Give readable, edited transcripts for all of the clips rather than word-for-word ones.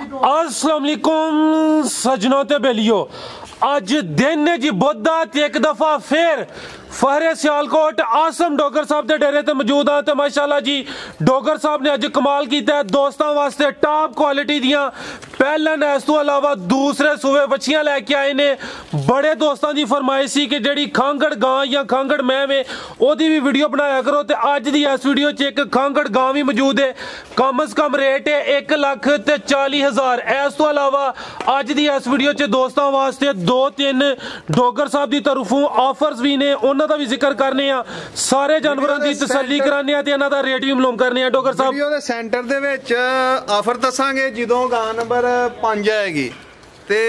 अस्सलाम वालेकुम सजनों ते बेलियो, अज दिन है जी बुधा ते एक दफा फिर फहरे सियालकोट आसम डोगर साहब के डेरे ते मौजूद हाँ। तो माशाल्लाह जी डोगर साहब ने अज कमाल किया, दोस्तों वास्ते टॉप क्वालिटी दियां पहलन इस तो अलावा दूसरे सूबे बच्चियां लैके आए ने। बड़े दोस्तों की फरमाइश सी कि जी खांगड़ गां या खांगड़ मैम है ओदी भी वीडियो बनाया करो। तो अज की इस वीडियो च एक खांगड़ गां भी मौजूद है, कम अज कम रेट है 1,40,000। इस तो अलावा अज की इस वीडियो च दोस्तों वास्ते 2-3 डोगर साहब की तरफों ऑफर्स भी ने, उन्होंने का भी जिक्र करने आ, सारे जानवरों की तसल्ली कराने आ ते इन्हां दा रेट भी मालूम करने आ। डोगर साहब वीडियो दे सेंटर दे विच ऑफर दसांगे जदों गां नंबर 5 आएगी ते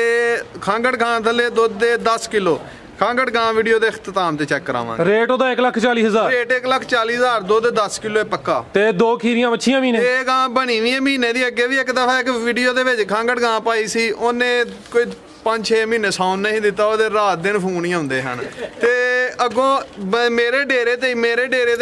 खांगड़ गां थले दुध दे 10 किलो खांगड़ गां वीडियो दे इख्तिताम ते चेक करावांगे। रेट ओदा 1,40,000, रेट 1,40,000, दुध 10 किलो है पक्का ते 2 खीरियां बच्चियां भी ने। ये गां बनी हुई है महीने दी, अगे भी एक दफा एक वीडियो दे विच खांगड़ गां पाई सी, ओने कोई 5-6 महीने सौन नहीं दिता, वो रात दिन फोन ही आते हैं। तो अगों मेरे डेरे ते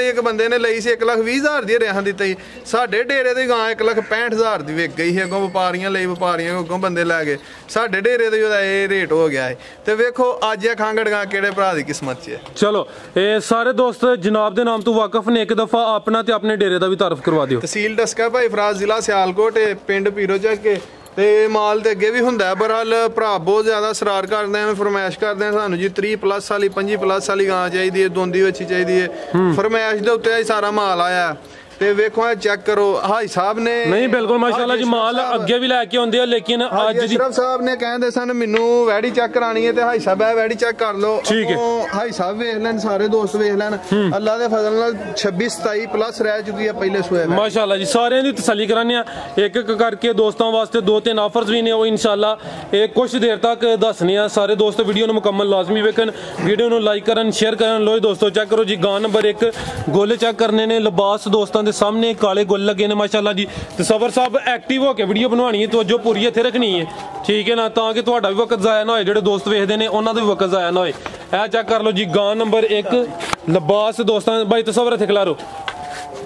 एक बंदे ने लई सी 1,20,000 दी रेहां दिता ही, साडे डेरे ते गां 1,65,000 दी विक गई है। अगों व्यापारियां लई, व्यापारियां अगों बंदे लै गए, साडे डेरे ते ओहदा ये रेट हो गया है। तो वेखो अज खांगड़ गां केड़े भरा दी किस्मत च है। चलो ये सारे दोस्त जनाब दे नाम तो वाकफ ने, एक दफा अपना ते अपने डेरे दा भी तारफ करवा दियो। तहसील डस्का भाई फराज, जिला सियालकोट, पिंड पीरो चक ते माल ते अगे भी हुंदा है। बहरहाल भरा बहुत ज्यादा सरार करते हैं, फरमाइश करते हैं सानू जी 30+ वाली 25+ वाली गां चाहिए है, दोंदी बच्ची चाहिए है। फरमाइश दे उत्ते सारा माल आया ते वेखो चेक करो। हाई साहब ने नहीं बिल्कुल माशाल्लाह जी माल अगे भी लैके आउंदे आ, लेकिन अज अशरफ साहब ने कहंदे सन मैनू वैडी चेक करानी है ते हाई साहब है वैडी चेक कर लो। ठीक है, हाई साहब वेख लैन, सारे दोस्त वेख लैन, अल्लाह दे फजल नाल 26-27+ रह चुकी है पहले सोए माशाल्लाह जी। सारे दी तसल्ली कराने एक एक करके दोस्तों वास्ते 2-3 ऑफर्स भी ने, वो इंशाल्लाह एक कुछ देर तक दसने आ। सारे दोस्त वीडियो मुकम्मल लाजमी वेखन, वीडियो नु लाइक करन, शेयर करन। लो दोस्तों चेक करो जी गां नंबर 1 गोले चेक करने ने, लिबास दोस्तों के सामने काले गुल लगे ने माशाल्लाह जी। तसव्वुर साहब एक्टिव होकर वीडियो बनवानी है, तवज्जो पूरी इत्थे रखनी है, ठीक है ना, ताकि तुहाडा भी वक्त जाया ना होए, जेहड़े दोस्त वेखदे ने उन्हां दा भी वक्त जाया ना होए। ए चेक कर लो जी गां नंबर 1 लिबास दोस्तों भाई तसव्वुर इत्थे खिलारो।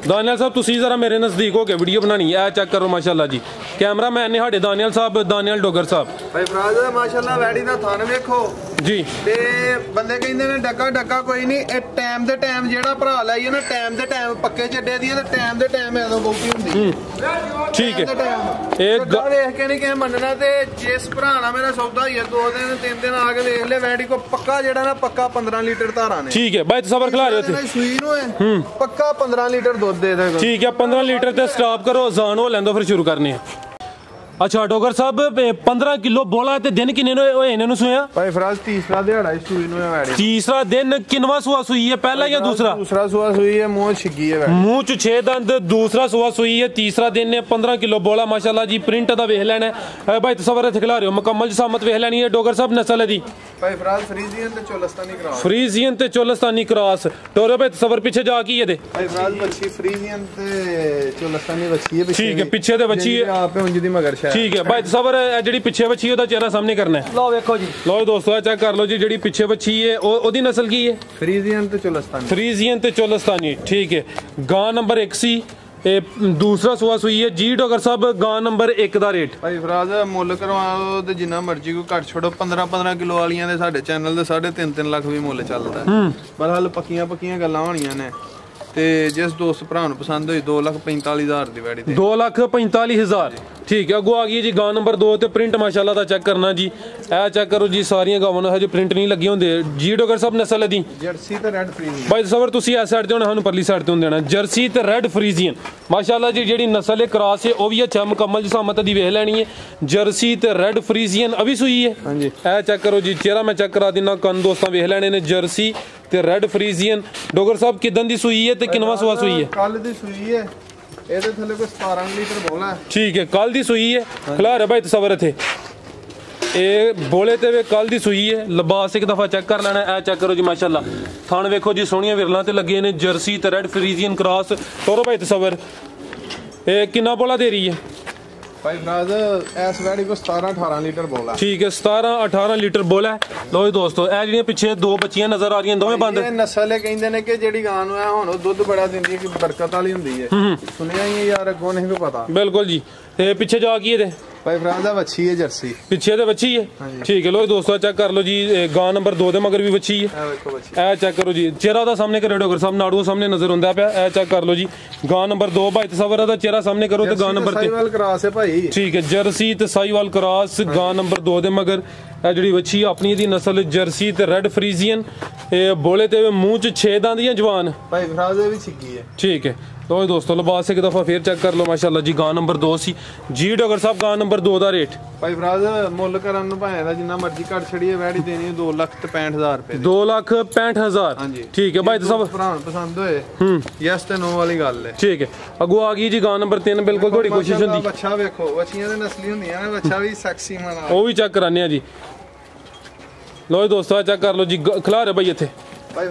दानियाल साहब तुसी जरा मेरे नजदीक होकर वीडियो बनानी है, चेक करो माशाल्लाह जी। कैमरा मैन ने साडे दानियाल साहब, दानियाल डोगर साहब भाई फराज माशाल्लाह वैडी दा थान वेखो जी। ते बंदे कहंदे ने डक्का कोई नहीं, ए टाइम दे टाइम जेड़ा भरा लाइए ना, टाइम दे टाइम पक्के चड्डे दी ते टाइम दे टाइम ऐदो बहुती हुंदी। ठीक है, एक देख के नहीं किसे मनना, ते जिस भरा ना मेरा सौदा ही 2 दिन 3 दिन आके देख ले वैडी को पक्का जेड़ा ना पक्का 15 लीटर धारा ने। ठीक है भाई तसव्वुर खिला रहे थे सुई नु है पक्का 15 लीटर दूध दे देगा। ठीक है 15 लीटर ते स्टॉप करो, अजान हो लेंदो फिर शुरू करने हैं। अच्छा डोगर साहब 15 किलो बोला ते दिन किन्ने होए ने सुया? भाई फराज तीसरा दिहाड़ा सुई नु है वैडी। तीसरा दिन किनवा सुआ सुई है, पहला या दूसरा? दूसरा सुआ सुई है, मुंह छिगी है वैडी, मुंह च 6 दंद, दूसरा सुआ सुई है, तीसरा दिन है। 15 किलो बोला माशाल्लाह जी। प्रिंट दा वेख लेना है भाई तसव्वुर इत्थे खिला रहे हो, मुकम्मल जसामत वेख लेनी है। डोगर साहब नस्ल दी भाई फराज फ्रीजियन ते चोलस्तानी क्रॉस, फ्रीजियन ते चोलस्तानी क्रॉस। टोरे भाई तसव्वुर पीछे जा की है दे भाई फराज बच्ची फ्रीजियन ते चोलस्तानी बच्ची है, ठीक है पीछे ते बच्ची है आप पे उंज दी मगर शायद। ठीक है भाई तसव्वुर जेडी पीछे बच्ची ओदा चेहरा सामने करना है। लो देखो जी, लो दोस्तों चेक कर लो जी, जेडी पीछे बच्ची है ओदी नस्ल की है? फ्रीजियन ते चोलस्तानी, फ्रीजियन ते चोलस्तानी। ठीक है गां नंबर 1 सी, दूसरा सुआ सुई है जी। डोगर साहब गां नंबर 1 दा रेट भाई फराज मुੱਲ करवाओ ते जिन्ना मर्जी को घट छोड़ो। 15 किलो वालियां दे साडे चैनल दे 3.5 लाख भी मुੱਲ ਚੱਲਦਾ ਹੈ। बहरहाल पक्कियां ਗੱਲਾਂ ਹੋਣੀਆਂ ਨੇ ਤੇ जिस दोस्त भरा ਨੂੰ पसंद होई 2,45,000 ਦੀ ਵੈੜੀ ਤੇ 2,45,000। ठीक है अगो आ गई जी गां नंबर 2 ते प्रिंट माशाल्लाह दा चेक करना जी। ए चेक करो जी सारियां गावां हजे प्रिंट नहीं लगे होंदे जी। डोगर साहब नस्ल दी जर्सी ते रेड फ्रीजियन भाई तसव्वुर तुसी इस साइड ते होना, सानू परली साइड ते होंदे ना। जर्सी ते रेड फ्रीजियन माशाल्लाह जी, जेडी नस्ल है क्रॉस है वो भी अच्छा मुकम्मल जसामत दी वेख लेनी है। जर्सी ते रेड फ्रीजियन अभी सुई है। हां जी ए चेक करो जी, चेहरा मैं चेक करा देना, कन दोस्तों वेख लेने ने। जर्सी ते रेड फ्रीजियन। डोगर साहब किदन दी सुई है ते किनवा सुआ सुई है? कल दी सुई है, ਇਹਦੇ ਥੱਲੇ ਕੋਈ 17 ਲੀਟਰ ਬੋਲਾ ਹੈ। ठीक है कल दी सुई है, खिला रहे भाई तसव्वुर थे ए बोले ते वे कल दी सुई है। लिबास एक दफा चेक कर लेना। ए चेक करो जी माशाल्लाह, थान वेखो जी सोहणियां विरलां ते लगे ने। जर्सी ते रेड फ्रीजियन क्रॉस। तोरो भाई तसव्वुर ए किन्ना बोला दे रही है? भाई फराज इस वैडी को 17-18 लीटर बोला। ठीक है 17-18 लीटर बोला है। लो दोस्तों ए ਜਿਹੜੀਆਂ ਪਿੱਛੇ 2 ਬੱਚੀਆਂ ਨਜ਼ਰ ਆ ਰਹੀਆਂ ਦੋਵੇਂ ਬੰਦ ਇਹ ਨਸਲ ਹੈ, ਕਹਿੰਦੇ ਨੇ ਕਿ ਜਿਹੜੀ ਗਾਂ ਨੂੰ ਆ ਹੁਣ ਉਹ ਦੁੱਧ ਬੜਾ ਦਿੰਦੀ ਹੈ ਕਿ ਬਰਕਤ ਵਾਲੀ ਹੁੰਦੀ ਹੈ। ਸੁਣਿਆ ਹੀ ਯਾਰ ਅੱਗੋਂ ਨਹੀਂ ਕੋਈ ਪਤਾ। ਬਿਲਕੁਲ ਜੀ। ਤੇ ਪਿੱਛੇ ਜਾ ਕੀ ਇਹਦੇ ਭਾਈ ਫਰਾਜ਼ ਦਾ ਵੱਛੀ ਹੈ ਜਰਸੀ ਪਿੱਛੇ ਤੇ ਵੱਛੀ ਹੈ ਠੀਕ ਹੈ। ਲੋ ਦੋਸਤੋ ਚੈੱਕ ਕਰ ਲਓ ਜੀ ਗਾਂ ਨੰਬਰ 2 ਦੇ ਮਗਰ ਵੀ ਵੱਛੀ ਹੈ। ਇਹ ਵੇਖੋ ਵੱਛੀ ਇਹ ਚੈੱਕ ਕਰੋ ਜੀ ਚਿਹਰਾ ਉਹਦਾ ਸਾਹਮਣੇ ਕਰੋ ਡਾਕਟਰ ਸਾਹਿਬ ਨਾੜੂ ਸਾਹਮਣੇ ਨਜ਼ਰ ਹੁੰਦਾ ਪਿਆ। ਇਹ ਚੈੱਕ ਕਰ ਲਓ ਜੀ ਗਾਂ ਨੰਬਰ 2 ਭਾਈ ਤਸਵਰ ਦਾ ਚਿਹਰਾ ਸਾਹਮਣੇ ਕਰੋ ਤੇ ਗਾਂ ਨੰਬਰ 3 ਸਾਈਵਾਲ ਕਰਾਸ ਹੈ ਭਾਈ ਠੀਕ ਹੈ ਜਰਸੀ ਤੇ ਸਾਈਵਾਲ ਕਰਾਸ ਗਾਂ ਨੰਬਰ 2 ਦੇ ਮਗਰ। ਇਹ ਜਿਹੜੀ ਵੱਛੀ ਆਪਣੀ ਦੀ ਨਸਲ ਜਰਸੀ ਤੇ ਰੈੱਡ ਫਰੀਜ਼ੀਅਨ ਇਹ ਬੋਲੇ ਤੇ ਮੂੰਹ ਚ 6 ਦੰਦੀਆਂ ਜਵਾਨ ਭਾਈ ਫਰਾਜ਼ ਦੇ ਵੀ ਛਿੱਗੀ ਹੈ ਠੀਕ ਹੈ। ਲੋ ਦੋਸਤੋ ਲਿਬਾਸ ਇੱਕ ਦਫਾ ਫੇਰ ਚੈੱਕ ਕਰ ਲਓ ਮਾਸ਼ਾਅੱਲਾ ਜੀ ਗਾਂ ਨੰਬਰ 2 ਸੀ ਜੀ ਡਾਕਟਰ ਸਾਹਿਬ ਗਾਂ ਨੰਬਰ 2 ਦਾ ਰੇਟ ਭਾਈ ਫਰਾਜ਼ ਮੁੱਲ ਕਰਨ ਨੂੰ ਭਾਵੇਂ ਦਾ ਜਿੰਨਾ ਮਰਜ਼ੀ ਘੱਟ ਛੜੀਏ ਵੈੜੀ ਦੇਣੀ 2,65,000 ਰੁਪਏ 2,65,000 ਠੀਕ ਹੈ ਭਾਈ ਸਾਹਿਬ ਭਰਾ ਪਸੰਦ ਹੋਏ ਯੈਸ ਤੇ ਨੋ ਵਾਲੀ ਗੱਲ ਹੈ ਠੀਕ ਹੈ। ਅੱਗੋਂ ਆ ਗਈ ਜੀ ਗਾਂ ਨੰਬਰ 3 ਬਿਲਕੁਲ ਤੁਹਾਡੀ ਕੋਸ਼ਿਸ਼ ਹੁੰਦੀ ਬੱਚਾ ਵੇਖੋ ਬੱਚੀਆਂ ਦੇ ਨਸਲੀ ਹੁੰਦੀਆਂ ਨੇ ਬੱਚਾ ਵੀ ਸੈਕਸੀ ਮਨਾ ਉਹ ਵੀ ਚੈੱਕ ਕਰਾਨੇ ਆ ਜੀ। ਲੋ ਦੋਸਤੋ ਚੈੱਕ ਕਰ ਲਓ ਜੀ ਖਿਲਾ ਰਿਹਾ ਭਾਈ ਇੱਥੇ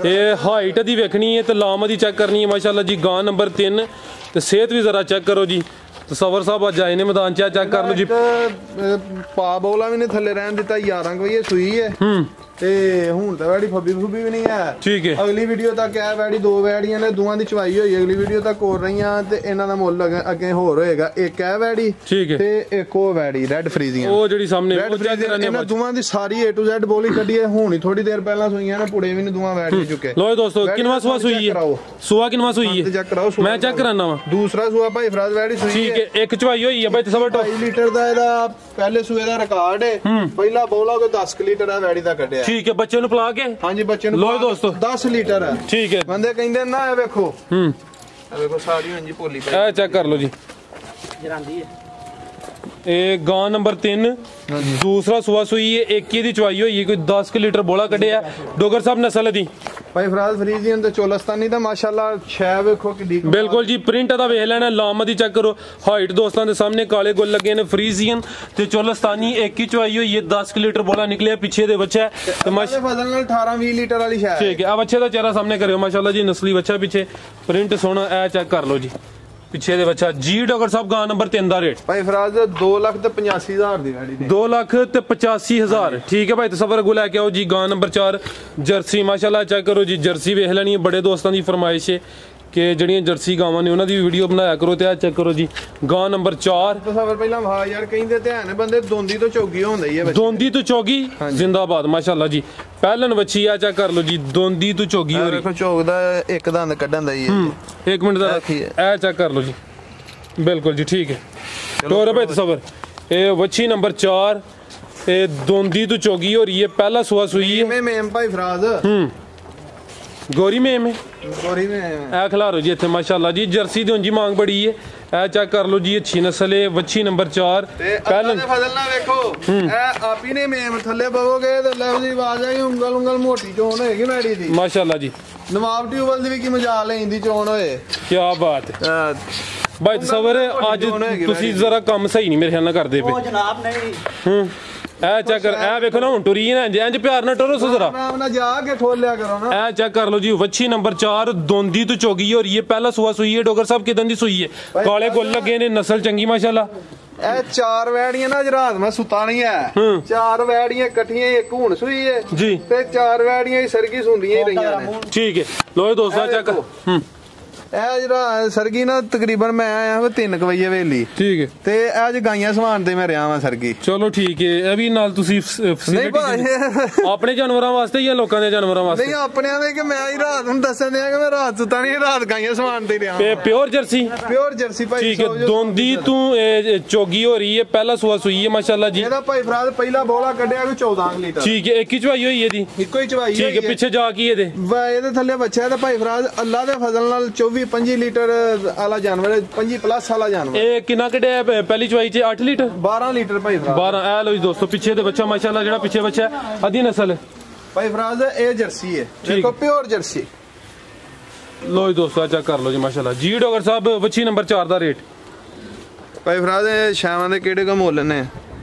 ਇਹ ਹਾਈਟ ਦੀ ਵੇਖਣੀ ਹੈ ਤੇ ਲਾਮ ਦੀ ਚੈੱਕ ਕਰਨੀ ਹੈ ਮਾਸ਼ਾਅੱਲਾ ਜੀ ਗਾਂ ਨੰਬਰ 3 ਤੇ ਸਿਹਤ ਵੀ ਜ਼ਰਾ ਚੈੱਕ ਕਰੋ ਜੀ। ਤਸਵਰ ਸਾਹਿਬ ਅੱਜ ਆਏ ਨੇ ਮੈਦਾਨ ਚ ਚੈੱਕ ਕਰ ਲਓ ਜੀ ਪਾ ਬੋਲਾ ਵੀ ਨੇ ਥੱਲੇ ਰਹਿਣ ਦਿੱਤਾ 11 ਵਜੇ ਸੂਈ ਹੈ ਤੇ ਹੁਣ ਤਾਂ ਵੈੜੀ ਫੱਬੀ ਫੁੱਬੀ ਵੀ ਨਹੀਂ ਹੈ ਠੀਕ ਹੈ। ਅਗਲੀ ਵੀਡੀਓ ਤੱਕ ਇਹ ਵੈੜੀ 2 ਵੈੜੀਆਂ ਨੇ ਦੋਵਾਂ ਦੀ ਚਵਾਈ ਹੋਈ ਅਗਲੀ ਵੀਡੀਓ ਤੱਕ ਹੋਰ ਰਹੀਆਂ ਤੇ ਇਹਨਾਂ ਦਾ ਮੁੱਲ ਅੱਗੇ ਹੋਰ ਹੋਏਗਾ ਇੱਕ ਇਹ ਵੈੜੀ ਠੀਕ ਹੈ ਤੇ ਇੱਕ ਉਹ ਵੈੜੀ ਰੈੱਡ ਫਰੀਜ਼ੀਆਂ ਉਹ ਜਿਹੜੀ ਸਾਹਮਣੇ ਰੈੱਡ ਫਰੀਜ਼ੀਆਂ ਇਹਨਾਂ ਦੋਵਾਂ ਦੀ ਸਾਰੀ A to Z ਬੋਲੀ ਕੱਢੀ ਹੈ ਹੁਣੀ ਥੋੜੀ ਦੇਰ ਪਹਿਲਾਂ ਸੂਈਆਂ ਨੇ ਪੁੜੇ ਵੀ ਨੇ ਦੋਵਾਂ ਵੈੜੀ ਚੁੱਕੇ। ਲੋ ਦੋਸਤੋ ਕਿੰਨਵਾ ਸੂਆ ਸੂਈ ਹੈ ਸੂਆ ਕਿੰਨਵਾ ਸੂਈ ਹੈ ਚੈੱਕ ਕਰਾਓ ਮੈਂ ਚੈੱਕ ਕਰਾਨਾ ਵਾ ਦੂਸਰਾ ਸੂਆ ਭਾਈ ਫਰਾਜ਼ ਵੈੜੀ ਸੂਈ ਠੀਕ ਹੈ ਇੱਕ ਚਵਾਈ ਹੋਈ ਹੈ ਭਾਈ ਤਸਵਰ 2 ਲੀਟਰ ਦਾ ਇਹਦਾ ਪਹਿਲੇ ਸੂਏ ਦਾ ਰਿਕਾਰਡ ਹੈ ਪਹਿਲਾ ਬੋਲਾ ਕੋਈ 10 ਲੀਟਰ ਦਾ ਵੈੜੀ ਦਾ ਕੱਢਿਆ ਠੀਕ ਹੈ ਬੱਚੇ ਨੂੰ ਪਲਾ ਕੇ ਹਾਂਜੀ ਬੱਚੇ ਨੂੰ ਲੋ ਦੋਸਤੋ 10 ਲੀਟਰ ਹੈ ਠੀਕ ਹੈ ਬੰਦੇ ਕਹਿੰਦੇ ਨਾ ਇਹ ਵੇਖੋ ਇਹ ਵੇਖੋ ਸਾਰੀ ਹਾਂਜੀ ਭੋਲੀ ਪਈ ਇਹ ਚੈੱਕ ਕਰ ਲਓ ਜੀ ਜਰਾਂਦੀ ਹੈ ਇਹ ਗਾਂ ਨੰਬਰ 3 ਦੂਸਰਾ ਸੂਆ ਸੂਈ ਹੈ ਇੱਕ ਹੀ ਦੀ ਚਵਾਈ ਹੋਈ ਹੈ ਕੋਈ 10 ਲੀਟਰ ਬੋਲਾ ਕੱਢਿਆ ਡੋਗਰ ਸਾਹਿਬ ਨਸਲ ਦੀ ਭਾਈ ਫਰਾਜ਼ ਫਰੀਜ਼ੀਅਨ ਤੇ ਚੋਲਸਤਾਨੀ ਦਾ ਮਾਸ਼ਾਅੱਲਾ ਛੇ ਵੇਖੋ ਕਿੱਡੀ ਬਿਲਕੁਲ ਜੀ ਪ੍ਰਿੰਟ ਦਾ ਵੇਖ ਲੈਣਾ ਲਾਮ ਦੀ ਚੈੱਕ ਕਰੋ ਹਾਈਟ ਦੋਸਤਾਂ ਦੇ ਸਾਹਮਣੇ ਕਾਲੇ ਗੁੱਲ ਲੱਗੇ ਨੇ ਫਰੀਜ਼ੀਅਨ ਤੇ ਚੋਲਸਤਾਨੀ ਇੱਕ ਹੀ ਚਵਾਈ ਹੋਈ ਹੈ 10 ਲੀਟਰ ਬੋਲਾ ਨਿਕਲਿਆ ਪਿੱਛੇ ਦੇ ਬੱਚਾ ਤੇ ਫਜ਼ਲ ਨਾਲ 18-20 ਲੀਟਰ ਵਾਲੀ ਸ਼ਾਇਦ ਠੀਕ ਹੈ ਆ ਬੱਚੇ ਦਾ ਚਿਹਰਾ ਸਾਹਮਣੇ ਕਰਿਓ ਮਾਸ਼ਾਅੱਲਾ ਜੀ ਨਸਲੀ ਬੱਚਾ ਪਿੱਛੇ ਪ੍ਰਿੰਟ ਸੋਹਣਾ ਇਹ ਚੈੱਕ ਕਰ ਲਓ ਜੀ ਪਿੱਛੇ ਦੇ ਬੱਚਾ ਜੀ ਡਾਕਟਰ ਸਾਹਿਬ ਗਾਂ ਨੰਬਰ 3 ਦਾ ਰੇਟ ਭਾਈ ਫਰਾਜ਼ 2,85,000 ਦੀ ਵੈੜੀ 2,85,000 ਠੀਕ ਹੈ ਭਾਈ ਤਸਵਰ ਅਗੂ ਲੈ ਕੇ ਆਓ ਜੀ ਗਾਂ ਨੰਬਰ 4 ਜਰਸੀ ਮਾਸ਼ਾਅੱਲਾ ਚੈੱਕ ਕਰੋ ਜੀ ਜਰਸੀ ਵੇਖ ਲੈਣੀ ਹੈ ਬੜੇ ਦੋਸਤਾਂ ਦੀ ਫਰਮਾਇਸ਼ ਹੈ ਕਿ ਜਿਹੜੀਆਂ ਜਰਸੀ ਗਾਵਾਂ ਨੇ ਉਹਨਾਂ ਦੀ ਵੀ ਵੀਡੀਓ ਬਣਾਇਆ ਕਰੋ ਤੇ ਆ ਚੈੱਕ ਕਰੋ ਜੀ ਗਾਂ ਨੰਬਰ 4 ਤਸਵਰ ਪਹਿਲਾਂ ਵਾਹ ਯਾਰ ਕਹਿੰਦੇ ਧਿਆਨ ਬੰਦੇ ਦੋਂਦੀ ਤੋਂ ਚੌਗੀ ਹੁੰਦਾ ਹੀ ਹੈ ਦੋਂਦੀ ਤੋਂ ਚੌਗੀ ਜ਼ਿੰਦਾਬਾਦ ਮਾਸ਼ਾਅੱਲਾ ਜੀ ਪਹਿਲਨ ਵੱਛੀ ਆ ਚੈੱਕ ਕਰ ਲਓ ਜੀ ਦੋਂਦੀ ਤੋਂ ਚੌਗੀ ਹੋ ਰਹੀ ਵੇਖੋ ਚੌਕ ਦਾ ਇੱਕ ਦੰਦ ਕੱਢਣ ਦਾ ਹੀ ਹੈ ਇੱਕ ਮਿੰਟ ਦਾ ਇਹ ਚੈੱਕ ਕਰ ਲਓ ਜੀ ਬਿਲਕੁਲ ਜੀ ਠੀਕ ਹੈ ਤੋਰ ਭਾਈ ਤਸਵਰ ਇਹ ਵੱਛੀ ਨੰਬਰ 4 ਇਹ ਦੋਂਦੀ ਤੋਂ ਚੌਗੀ ਹੋ ਰਹੀ ਹੈ ਪਹਿਲਾ ਸੂਆ ਸੂਈ ਹੈ ਮੇਮ ਭਾਈ ਫਰਾਜ਼ ਗੋਰੀ ਮੇਮ ਹੈ ਗੋਰੀ ਮੇਮ ਇਹ ਖਿਲਾਰੋ ਜੀ ਇੱਥੇ ਮਾਸ਼ਾਅੱਲਾ ਜੀ ਜਰਸੀ ਦੀ ਉਂਜੀ ਮੰਗ ਬੜੀ ਹੈ ਇਹ ਚੈੱਕ ਕਰ ਲਓ ਜੀ ਅੱਛੀ ਨਸਲ ਹੈ ਵੱਛੀ ਨੰਬਰ 4 ਪਹਿਲਾਂ ਦੇ ਫਜ਼ਲ ਨਾਲ ਵੇਖੋ ਇਹ ਆਪੀ ਨੇ ਮੇਮ ਥੱਲੇ ਪਵੋਗੇ ਤੇ ਲਫ਼ਜ਼ ਦੀ ਆਵਾਜ਼ ਆਈ ਉਂਗਲ ਮੋਟੀ ਚੋਣ ਹੋਏਗੀ ਮੈਡੀ ਦੀ ਮਾਸ਼ਾਅੱਲਾ ਜੀ ਨਵਾਬ ਟਿਊਬਲ ਦੀ ਵੀ ਕੀ ਮਜਾਲ ਲੈਂਦੀ ਚੋਣ ਹੋਏ ਕੀ ਬਾਤ ਹੈ ਭਾਈ ਤਸਵਰ ਅੱਜ ਤੁਸੀਂ ਜ਼ਰਾ ਕੰਮ ਸਹੀ ਨਹੀਂ ਮੇਰੇ ਖਿਆਲ ਨਾਲ ਕਰਦੇ ਪਏ ਉਹ ਜਨਾਬ ਨਹੀਂ ਇਹ ਚੈੱਕ ਕਰ ਇਹ ਵੇਖੋ ਨਾ ਹੁਣ ਟੁਰੀ ਨਾ ਇੰਜ ਪਿਆਰ ਨਾਲ ਟੁਰੋ ਜ਼ਰਾ ਆਰਾਮ ਨਾਲ ਜਾ ਕੇ ਖੋਲਿਆ ਕਰੋ ਨਾ ਇਹ ਚੈੱਕ ਕਰ ਲਓ ਜੀ ਵੱਛੀ ਨੰਬਰ 4 ਦੋਂਦੀ ਤੋਂ ਚੋਗੀ ਹੋ ਰਹੀ ਹੈ ਪਹਿਲਾ ਸੂਆ ਸੂਈ ਹੈ ਡੋਗਰ ਸਾਹਿਬ ਕਿਦਾਂ ਦੀ ਸੂਈ ਹੈ ਕਾਲੇ ਗੁੱਲ ਲੱਗੇ ਨੇ ਨਸਲ ਚੰਗੀ ਮਾਸ਼ਾਅੱਲਾ ਇਹ 4 ਵੈੜੀਆਂ ਨਾ ਰਾਤ ਮੈਂ ਸੁੱਤਾ ਨਹੀਂ ਹੈ 4 ਵੈੜੀਆਂ ਇਕੱਠੀਆਂ ਇੱਕ ਹੁਣ ਸੂਈ ਹੈ ਜੀ ਤੇ 4 ਵੈੜੀਆਂ ਹੀ ਸਰਗੀ ਸੁੰਦੀਆਂ ਹੀ ਰਹੀਆਂ ਨੇ ਠੀਕ ਹੈ ਲੋ ਦੋਸਤਾਂ ਚੈੱਕ ਇਹ ਜਿਹੜਾ ਸਰਗੀ ਨਾ ਤਕਰੀਬਨ ਮੈਂ ਆਇਆ ਹਾਂ 3 ਵਜੇ ਵੇਲੀ ਠੀਕ ਹੈ ਤੇ ਅੱਜ ਗਾਈਆਂ ਸਵਾਨ ਤੇ ਮੈਂ ਰਿਹਾ ਵਾਂ ਸਰਗੀ ਚਲੋ ਠੀਕ ਹੈ ਇਹ ਵੀ ਨਾਲ ਤੁਸੀਂ ਆਪਣੇ ਜਾਨਵਰਾਂ ਵਾਸਤੇ ਜਾਂ ਲੋਕਾਂ ਦੇ ਜਾਨਵਰਾਂ ਵਾਸਤੇ ਨਹੀਂ ਆਪਣਿਆਂ ਦੇ ਕਿ ਮੈਂ ਹੀ ਰਾਤ ਨੂੰ ਦੱਸਣ ਦਿਆਂ ਕਿ ਮੈਂ ਰਾਤ ਸੁੱਤਾ ਨਹੀਂ ਰਾਤ ਗਾਈਆਂ ਸਵਾਨ ਤੇ ਰਿਹਾ ਤੇ ਪਿਓਰ ਜਰਸੀ ਭਾਈ ਠੀਕ ਹੈ ਦੋਂਦੀ ਤੂੰ ਚੋਗੀ ਹੋ ਰਹੀ ਹੈ ਪਹਿਲਾ ਸੂਆ ਸੂਈ ਹੈ ਮਾਸ਼ਾਅੱਲਾ ਜੀ ਇਹਦਾ ਭਾਈ ਫਰਾਜ਼ ਪਹਿਲਾ ਬੋਲਾ ਕੱਢਿਆ ਕੋਈ 14 ਲੀਟਰ ਠੀਕ ਹੈ ਇੱਕ ਹੀ ਚਵਾਈ ਹੋਈ ਇਹਦੀ ਇੱਕੋ ਹੀ ਚਵਾਈ ਠੀਕ ਹੈ ਪਿੱਛੇ ਜਾ ਕੀ ਇਹਦੇ ਇਹਦੇ ਥੱਲੇ ਬੱਚਾ ਇਹਦਾ ਭਾਈ ਫਰਾਜ਼ ਅੱਲਾ ਦੇ ਫਜ਼ਲ ਨਾਲ 24-25 ਲੀਟਰ ਵਾਲਾ ਜਾਨਵਰ ਹੈ 25 ਪਲੱਸ ਵਾਲਾ ਜਾਨਵਰ ਇਹ ਕਿੰਨਾ ਕੱਢਿਆ ਪਹਿਲੀ ਚਵਾਈ 'ਚ 8 ਲੀਟਰ 12 ਲੀਟਰ ਭਾਈ ਫਰਾਜ਼ 12 ਇਹ ਲੋ ਜੀ ਦੋਸਤੋ ਪਿੱਛੇ ਦੇ ਬੱਚਾ ਮਾਸ਼ਾਅੱਲਾ ਜਿਹੜਾ ਪਿੱਛੇ ਬੱਚਾ ਅਧੀ ਨਸਲ ਭਾਈ ਫਰਾਜ਼ ਇਹ ਜਰਸੀ ਹੈ ਦੇਖੋ ਪਿਓਰ ਜਰਸੀ ਲੋ ਜੀ ਦੋਸਤੋ ਚੈੱਕ ਕਰ ਲਓ ਜੀ ਮਾਸ਼ਾਅੱਲਾ ਜੀ ਡਾਕਟਰ ਸਾਹਿਬ ਵੱਛੀ ਨੰਬਰ 4 ਦਾ ਰੇਟ ਭਾਈ ਫਰਾਜ਼ ਇਹ ਸ਼ਾਮਾਂ ਦੇ ਕਿਹੜੇ ਕੋ ਮੁੱਲ ਨੇ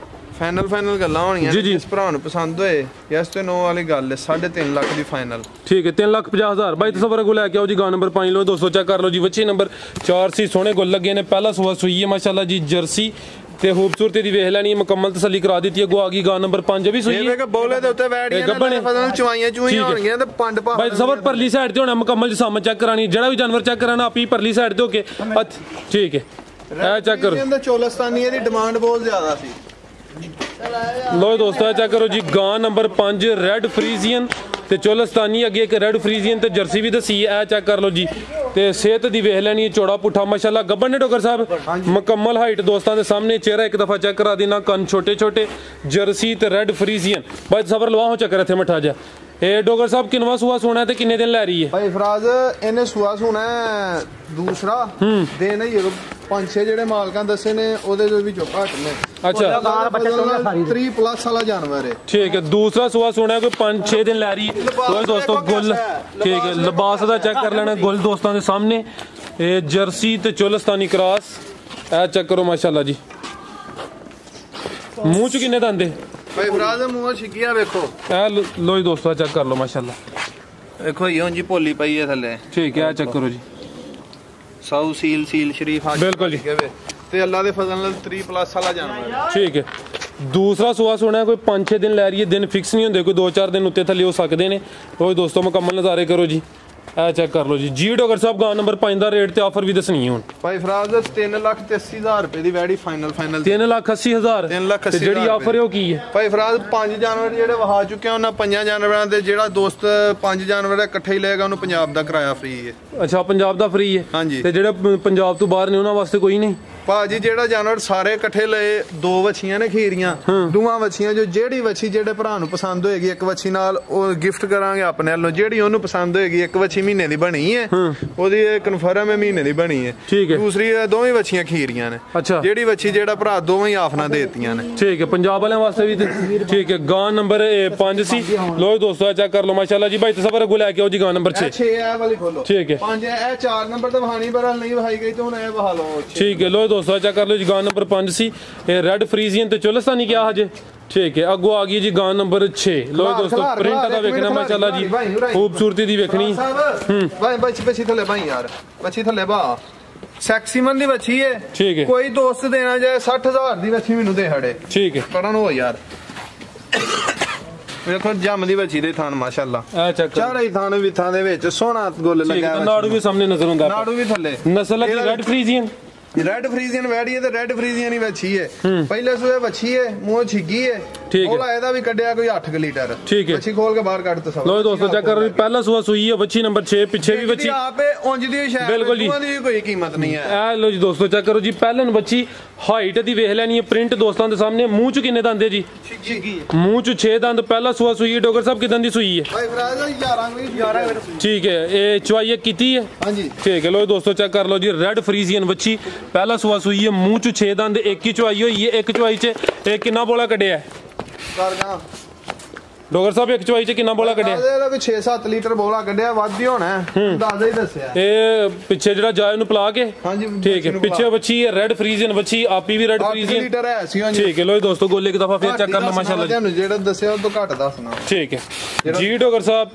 ਫਾਈਨਲ ਗੱਲਾਂ ਹੋਣੀਆਂ ਜਿਸ ਭਰਾ ਨੂੰ ਪਸੰਦ ਹੋਏ ਯੈਸ ਤੇ ਨੋ ਵਾਲੀ ਗੱਲ ਹੈ 3.5 ਲੱਖ ਦੀ ਫਾਈਨਲ ਠੀਕ ਹੈ 3,50,000 ਬਾਈ ਤਸਵਰ ਕੋ ਲੈ ਕੇ ਆਓ ਜੀ ਗਾਂ ਨੰਬਰ 5 ਲੋ ਦੋਸਤੋ ਚੈੱਕ ਕਰ ਲਓ ਜੀ ਵੱਛੀ ਨੰਬਰ 4 ਸੀ ਸੋਹਣੇ ਗੁੱਲ ਲੱਗੇ ਨੇ ਪਹਿਲਾ ਸੂਆ ਸੂਈ ਹੈ ਮਾਸ਼ਾਅੱਲਾ ਜੀ ਜਰਸੀ ਤੇ ਖੂਬਸੂਰਤੀ ਦੀ ਵੇਖ ਲੈਣੀ ਮੁਕੰਮਲ ਤਸੱਲੀ ਕਰਾ ਦਿੱਤੀ ਹੈ। ਗੋ ਆ ਗਈ ਗਾਂ ਨੰਬਰ 5 ਵੀ ਸੂਈ ਹੈ ਬੋਲੇ ਦੇ ਉੱਤੇ ਬੈਠੀਆਂ ਨੇ ਫਸਲ ਚੁਆਈਆਂ ਹੋਣਗੀਆਂ ਤੇ ਪੰਡ ਪਾ ਬਾਈ ਤਸਵਰ ਪਰਲੀ ਸਾਈਡ ਤੇ ਹੋਣਾ ਮੁਕੰਮਲ ਜਿਸਮ ਚੈੱਕ ਕਰਾਣੀ ਜਿਹੜਾ ਵੀ ਜਾਨਵਰ ਚੈੱਕ ਕਰਾਣਾ ਆਪੀ ਪਰਲੀ ਸਾਈਡ ਤੇ ਹੋ ਕੇ ਠੀਕ ਹੈ ਇਹ ਚੈੱਕ ਕਰੋ ਇਹਦਾ ਚੋਲਸਤਾਨੀ ਦੀ ਡਿਮਾਂਡ ਬਹੁਤ ਜ਼ਿਆਦਾ ਸੀ। ਲੋ ਦੋਸਤੋ ਚੈੱਕ ਕਰੋ ਜੀ ਗਾਂ ਨੰਬਰ 5 ਰੈਡ ਫਰੀਜ਼ੀਅਨ ਤੇ ਚੋਲਸਤਾਨੀ ਅੱਗੇ ਇੱਕ ਰੈਡ ਫਰੀਜ਼ੀਅਨ ਤੇ ਜਰਸੀ ਵੀ ਦਸੀ ਇਹ ਚੈੱਕ ਕਰ ਲਓ ਜੀ ਤੇ ਸਿਹਤ ਦੀ ਵੇਖ ਲੈਣੀ ਚੌੜਾ ਪੁੱਠਾ ਮਾਸ਼ਾਅੱਲਾ ਗੱਬਨ ਨੇ ਡੋਗਰ ਸਾਹਿਬ ਮੁਕੰਮਲ ਹਾਈਟ ਦੋਸਤਾਂ ਦੇ ਸਾਹਮਣੇ ਚਿਹਰਾ ਇੱਕ ਦਫਾ ਚੈੱਕ ਕਰਾ ਦੇਣਾ ਕੰਨ ਛੋਟੇ ਛੋਟੇ ਜਰਸੀ ਤੇ ਰੈਡ ਫਰੀਜ਼ੀਅਨ ਬਾਈ ਸਬਰ ਲਵਾਓ ਚੱਕਰ ਇੱਥੇ ਮਠਾ ਜਾ ਇਹ ਡੋਗਰ ਸਾਹਿਬ ਕਿੰਨਵਾ ਸੂਆ ਸੋਣਾ ਤੇ ਕਿੰਨੇ ਦਿਨ ਲੈ ਰਹੀ ਹੈ ਭਾਈ ਫਰਾਜ਼ ਇਹਨੇ ਸੂਆ ਸੋਣਾ ਦੂਸਰਾ ਦਿਨ ਹੀ 5-6 ਜਿਹੜੇ ਮਾਲਕਾਂ ਦੱਸੇ ਨੇ ਉਹਦੇ ਵਿੱਚੋਂ ਘੱਟ ਨੇ। ਅੱਛਾ 3 ਪਲੱਸ ਵਾਲਾ ਜਾਨਵਰ ਹੈ। ਠੀਕ ਹੈ ਦੂਸਰਾ ਸੂਆ ਸੋਣਾ ਕੋਈ 5-6 ਦਿਨ ਲੈ ਰਹੀ ਹੈ ਦੋਸਤੋ ਗੁੱਲ ਠੀਕ ਹੈ ਲਿਬਾਸ ਦਾ ਚੈੱਕ ਕਰ ਲੈਣਾ ਗੁੱਲ ਦੋਸਤਾਂ ਦੇ ਸਾਹਮਣੇ ਇਹ ਜਰਸੀ ਤੇ ਚੋਲਸਤਾਨੀ ਕ੍ਰਾਸ ਇਹ ਚੈੱਕ ਕਰੋ ਮਾਸ਼ਾਅੱਲਾ ਜੀ ਮੂੰਹ ਚ ਕਿੰਨੇ ਦੰਦ ਭਾਈ ਫਰਾਜ਼ ਮੂੰਹ ਛਿੱਗਿਆ ਵੇਖੋ ਇਹ ਲੋ ਜੀ ਦੋਸਤੋ ਚੈੱਕ ਕਰ ਲਓ ਮਾਸ਼ਾਅੱਲਾ ਵੇਖੋ ਇਹ ਜੀ ਭੋਲੀ ਪਈ ਹੈ ਥੱਲੇ ਠੀਕ ਹੈ ਚੈੱਕ ਕਰੋ ਜੀ ਸਾਊ ਸੀਲ ਸ਼ਰੀਫ ਬਿਲਕੁਲ ਜੀ ਤੇ ਅੱਲਾ ਦੇ ਫਜ਼ਲ ਨਾਲ 3 ਪਲੱਸ ਵਾਲਾ ਜਾਨਵਰ ਠੀਕ ਹੈ ਦੂਸਰਾ ਸੂਆ ਸੁਣਿਆ ਕੋਈ 5-6 ਦਿਨ ਲੈ ਰਹੀ ਹੈ ਦਿਨ ਫਿਕਸ ਨਹੀਂ ਹੁੰਦੇ ਕੋਈ 2-4 ਦਿਨ ਉੱਤੇ ਥੱਲੇ ਹੋ ਸਕਦੇ ਨੇ ਉਹ ਦੋਸਤੋ ਮੁਕੰਮਲ ਨਜ਼ਾਰੇ ਕਰੋ ਜੀ ਇਹ ਚੈੱਕ ਕਰ ਲਓ ਜੀ ਜੀ ਡੋਗਰ ਸਾਹਿਬ ਗਾਂ ਨੰਬਰ 5 ਦਾ ਰੇਟ ਤੇ ਆਫਰ ਵੀ ਦੱਸਣੀ ਹੁਣ ਭਾਈ ਫਰਾਜ਼ 3,80,000 ਰੁਪਏ ਦੀ ਵੈੜੀ ਫਾਈਨਲ 3,80,000 ਤੇ ਜਿਹੜੀ ਆਫਰ ਹੈ ਉਹ ਕੀ ਹੈ ਭਾਈ ਫਰਾਜ਼ 5 ਜਾਨਵਰ ਜਿਹੜੇ ਵਹਾ ਚੁੱਕੇ ਉਹਨਾਂ 5 ਜਾਨਵਰਾਂ ਦੇ ਜਿਹੜਾ ਦੋਸਤ 5 ਜਾਨਵਰ ਇਕੱਠੇ ਹੀ ਲਏਗਾ ਉਹਨੂੰ ਪੰਜਾਬ ਦਾ ਕਿਰਾਇਆ ਫ੍ਰੀ ਹੈ। ਅੱਛਾ ਪੰਜਾਬ ਦਾ ਫ੍ਰੀ ਹੈ ਹਾਂਜੀ ਤੇ ਜਿਹੜੇ ਪੰਜਾਬ ਤੋਂ ਬਾਹਰ ਨੇ ਉਹਨਾਂ ਵਾਸਤੇ ਕੋਈ ਨਹੀਂ ਭਾਜੀ ਜਿਹੜਾ ਜਾਨਵਰ ਸਾਰੇ ਇਕੱਠੇ ਲਏ 2 ਵੱਛੀਆਂ ਨੇ ਖੀਰੀਆਂ ਦੋਵਾਂ ਵੱਛੀਆਂ ਜੋ ਜਿਹੜੀ ਵੱਛੀ ਜਿਹੜੇ ਭਰਾ ਨੂੰ ਪਸੰਦ ਹੋਏਗੀ ਇੱਕ ਵੱਛੀ ਨਾਲ ਉਹ ਗਿਫਟ ਕਰਾਂਗੇ ਆਪਣੇ ਵੱਲੋਂ ਜਿਹੜੀ ਉਹਨੂੰ ਪਸੰਦ ਹੋਏਗੀ ਇੱਕ ਵੱਛੀ ਮਹੀਨੇ ਦੀ ਬਣੀ ਹੈ ਉਹਦੀ ਕਨਫਰਮ ਹੈ ਮਹੀਨੇ ਦੀ ਬਣੀ ਹੈ ਦੂਸਰੀ ਦੋਵੇਂ ਵੱਛੀਆਂ ਖੀਰੀਆਂ ਨੇ ਜਿਹੜੀ ਵੱਛੀ ਜਿਹੜਾ ਭਰਾ ਦੋਵੇਂ ਹੀ ਆਫਨਾ ਦੇਤੀਆਂ ਨੇ ਠੀਕ ਹੈ ਪੰਜਾਬ ਵਾਲਿਆਂ ਵਾਸਤੇ ਵੀ ਠੀਕ ਹੈ ਗਾਂ ਨੰਬਰ 5 ਸੀ ਲੋ ਦੋਸਤੋ ਚੈੱਕ ਕਰ ਲਓ ਮਾਸ਼ਾਅੱਲਾ ਜੀ ਭਾਈ ਤਸਵਰ ਅਗੂ ਲੈ ਕੇ ਆਓ ਜੀ ਗਾਂ ਨੰਬਰ 6 ਇਹ ਵਾਲੀ ਖੋਲੋ ਠੀਕ ਹੈ 5 ਇਹ 4 ਨੰਬਰ ਤੇ ਵਹਾਣੀ ਪਰ ਨਹੀਂ ਵਹਾਈ ਗਈ ਤੇ ਹੁਣ ਇਹ ਵਹਾ ਲਓ ਠੀਕ ਹੈ ਲੋ ਦੋਸਤੋ ਚੈੱਕ ਕਰ ਲਓ ਜੀ ਗਾਂ ਨੰਬਰ 5 ਸੀ ਇਹ ਰੈਡ ਫਰੀਜ਼ੀਅਨ ਤੇ ਚੋਲਸਤਾਨੀ ਕਿਹਾ ਹਜੇ ਠੀਕ ਹੈ ਅੱਗੋਂ ਆ ਗਈ ਜੀ ਗਾਂ ਨੰਬਰ 6 ਲੋ ਦੋਸਤੋ ਪ੍ਰਿੰਟ ਦਾ ਵੇਖਣਾ ਮਾਸ਼ਾਅੱਲਾ ਜੀ ਖੂਬਸੂਰਤੀ ਦੀ ਵੇਖਣੀ ਭਾਈ ਬੱਚੀ ਥੱਲੇ ਭਾਈ ਯਾਰ ਬੱਚੀ ਥੱਲੇ ਬਾ ਸੈਕਸੀਮਨ ਦੀ ਬੱਚੀ ਹੈ ਠੀਕ ਹੈ ਕੋਈ ਦੋਸਤ ਦੇਣਾ ਜਾਏ 60,000 ਦੀ ਬੱਚੀ ਮੈਨੂੰ ਦੇ ਹੜੇ ਠੀਕ ਹੈ ਕਰਨ ਹੋ ਯਾਰ ਵੇਖੋ ਜੰਮ ਦੀ ਬੱਚੀ ਦੇ ਥਾਨ ਮਾਸ਼ਾਅੱਲਾ ਚਾਰੇ ਥਾਨ ਵੀ ਥਾਂ ਦੇ ਵਿੱਚ ਸੋਹਣਾ ਗੁੱਲ ਲੱਗਾ ਨਾੜੂ ਵੀ ਸਾਹਮਣੇ ਨਜ਼ਰ ਆਉਂਦਾ ਨਾੜੂ ਵੀ ਥੱਲੇ ਨਸਲ ਹੈ ਰੈਡ ਫਰੀਜ਼ੀਅਨ ਰੈਡ ਫਰੀਜ਼ੀਅਨ ਵੈੜੀ ਹੈ ਤੇ ਰੈਡ ਫਰੀਜ਼ੀਅਨ ਹੀ ਵੱਛੀ ਹੈ ਪਹਿਲੇ ਸੂਏ ਵੱਛੀ ਹੈ ਮੂੰਹ ਛਿੱਗੀ ਹੈ ਉਹਲਾ ਇਹਦਾ ਵੀ ਕੱਢਿਆ ਕੋਈ 8 ਲੀਟਰ ਠੀਕ ਹੈ ਵੱਛੀ ਖੋਲ ਕੇ ਬਾਹਰ ਕੱਢ ਤਾ ਸਭ ਲੋ ਦੋਸਤੋ ਚੈੱਕ ਕਰੋ ਪਹਿਲਾ ਸੂਆ ਸੂਈ ਹੈ ਵੱਛੀ ਨੰਬਰ 6 ਪਿੱਛੇ ਵੀ ਵੱਛੀ ਆਪੇ ਉਂਝ ਦੀ ਸ਼ਾਇਦ ਬਿਲਕੁਲ ਜੀ ਦੀ ਕੋਈ ਕੀਮਤ ਨਹੀਂ ਹੈ ਇਹ ਲੋ ਜੀ ਦੋਸਤੋ ਚੈੱਕ ਕਰੋ ਜੀ ਪਹਿਲਨ ਵੱਛੀ ਹਾਈਟ ਦੀ ਵੇਖ ਲੈਣੀ ਹੈ ਪ੍ਰਿੰਟ ਦੋਸਤਾਂ ਦੇ ਸਾਹਮਣੇ ਮੂੰਹ ਚ ਕਿੰਨੇ ਦੰਦ ਹੈ ਜੀ ਮੂੰਹ ਚ 6 ਦੰਦ ਪਹਿਲਾ ਸੂਆ ਸੂਈ ਹੈ ਡੋਗਰ ਸਾਹਿਬ ਕਿਦਾਂ ਦੀ ਸੂਈ ਹੈ ਭਾਈ ਫਰਾਜ਼ 11 ਠੀਕ ਹੈ ਇਹ ਚੁਆਈ ਕੀਤੀ ਹੈ ਹਾਂਜੀ ਠੀਕ ਹੈ ਲੋ ਦੋਸਤੋ ਚੈੱਕ ਕਰ ਲਓ ਜੀ ਰੈਡ ਫਰੀਜ਼ੀਅਨ ਵੱਛੀ ਪਹਿਲਾ ਸੂਆ ਸੂਈ ਹੈ ਮੂੰਹ ਚ 6 ਦੰਦ ਇੱਕ ਹੀ ਚੁਆਈ ਹੋਈ ਹੈ ਇੱਕ ਚੁਆਈ ਚ ਇਹ ਕਿੰਨਾ ਬੋਲਾ ਕੱਢਿਆ ਕਰਗਾ ਡੋਗਰ ਸਾਹਿਬ ਇੱਕ ਚੁਆਈ ਚ ਕਿੰਨਾ ਬੋਲਾ ਕੱਢਿਆ ਇਹਦਾ ਵੀ 6-7 ਲੀਟਰ ਬੋਲਾ ਕੱਢਿਆ ਵੱਧ ਹੀ ਹੋਣਾ ਦੱਸਦਾ ਹੀ ਦੱਸਿਆ ਇਹ ਪਿੱਛੇ ਜਿਹੜਾ ਜਾਏ ਨੂੰ ਪਲਾ ਕੇ ਹਾਂਜੀ ਠੀਕ ਹੈ ਪਿੱਛੇ ਵੱਛੀ ਹੈ ਰੈਡ ਫਰੀਜ਼ੀਅਨ ਵੱਛੀ ਆਪੀ ਵੀ ਰੈਡ ਫਰੀਜ਼ੀਅਨ ਲੀਟਰ ਹੈ ਸੀ ਹਾਂਜੀ ਠੀਕ ਹੈ ਲੋ ਦੋਸਤੋ ਗੋਲੇ ਇੱਕ ਦਫਾ ਫੇਰ ਚੈੱਕ ਕਰ ਲਓ ਮਾਸ਼ਾਅੱਲਾ ਤੁਹਾਨੂੰ ਜਿਹੜਾ ਦੱਸਿਆ ਉਹ ਤੋਂ ਘੱਟ ਦੱਸਣਾ ਠੀਕ ਹੈ ਜੀ ਡੋਗਰ ਸਾਹਿਬ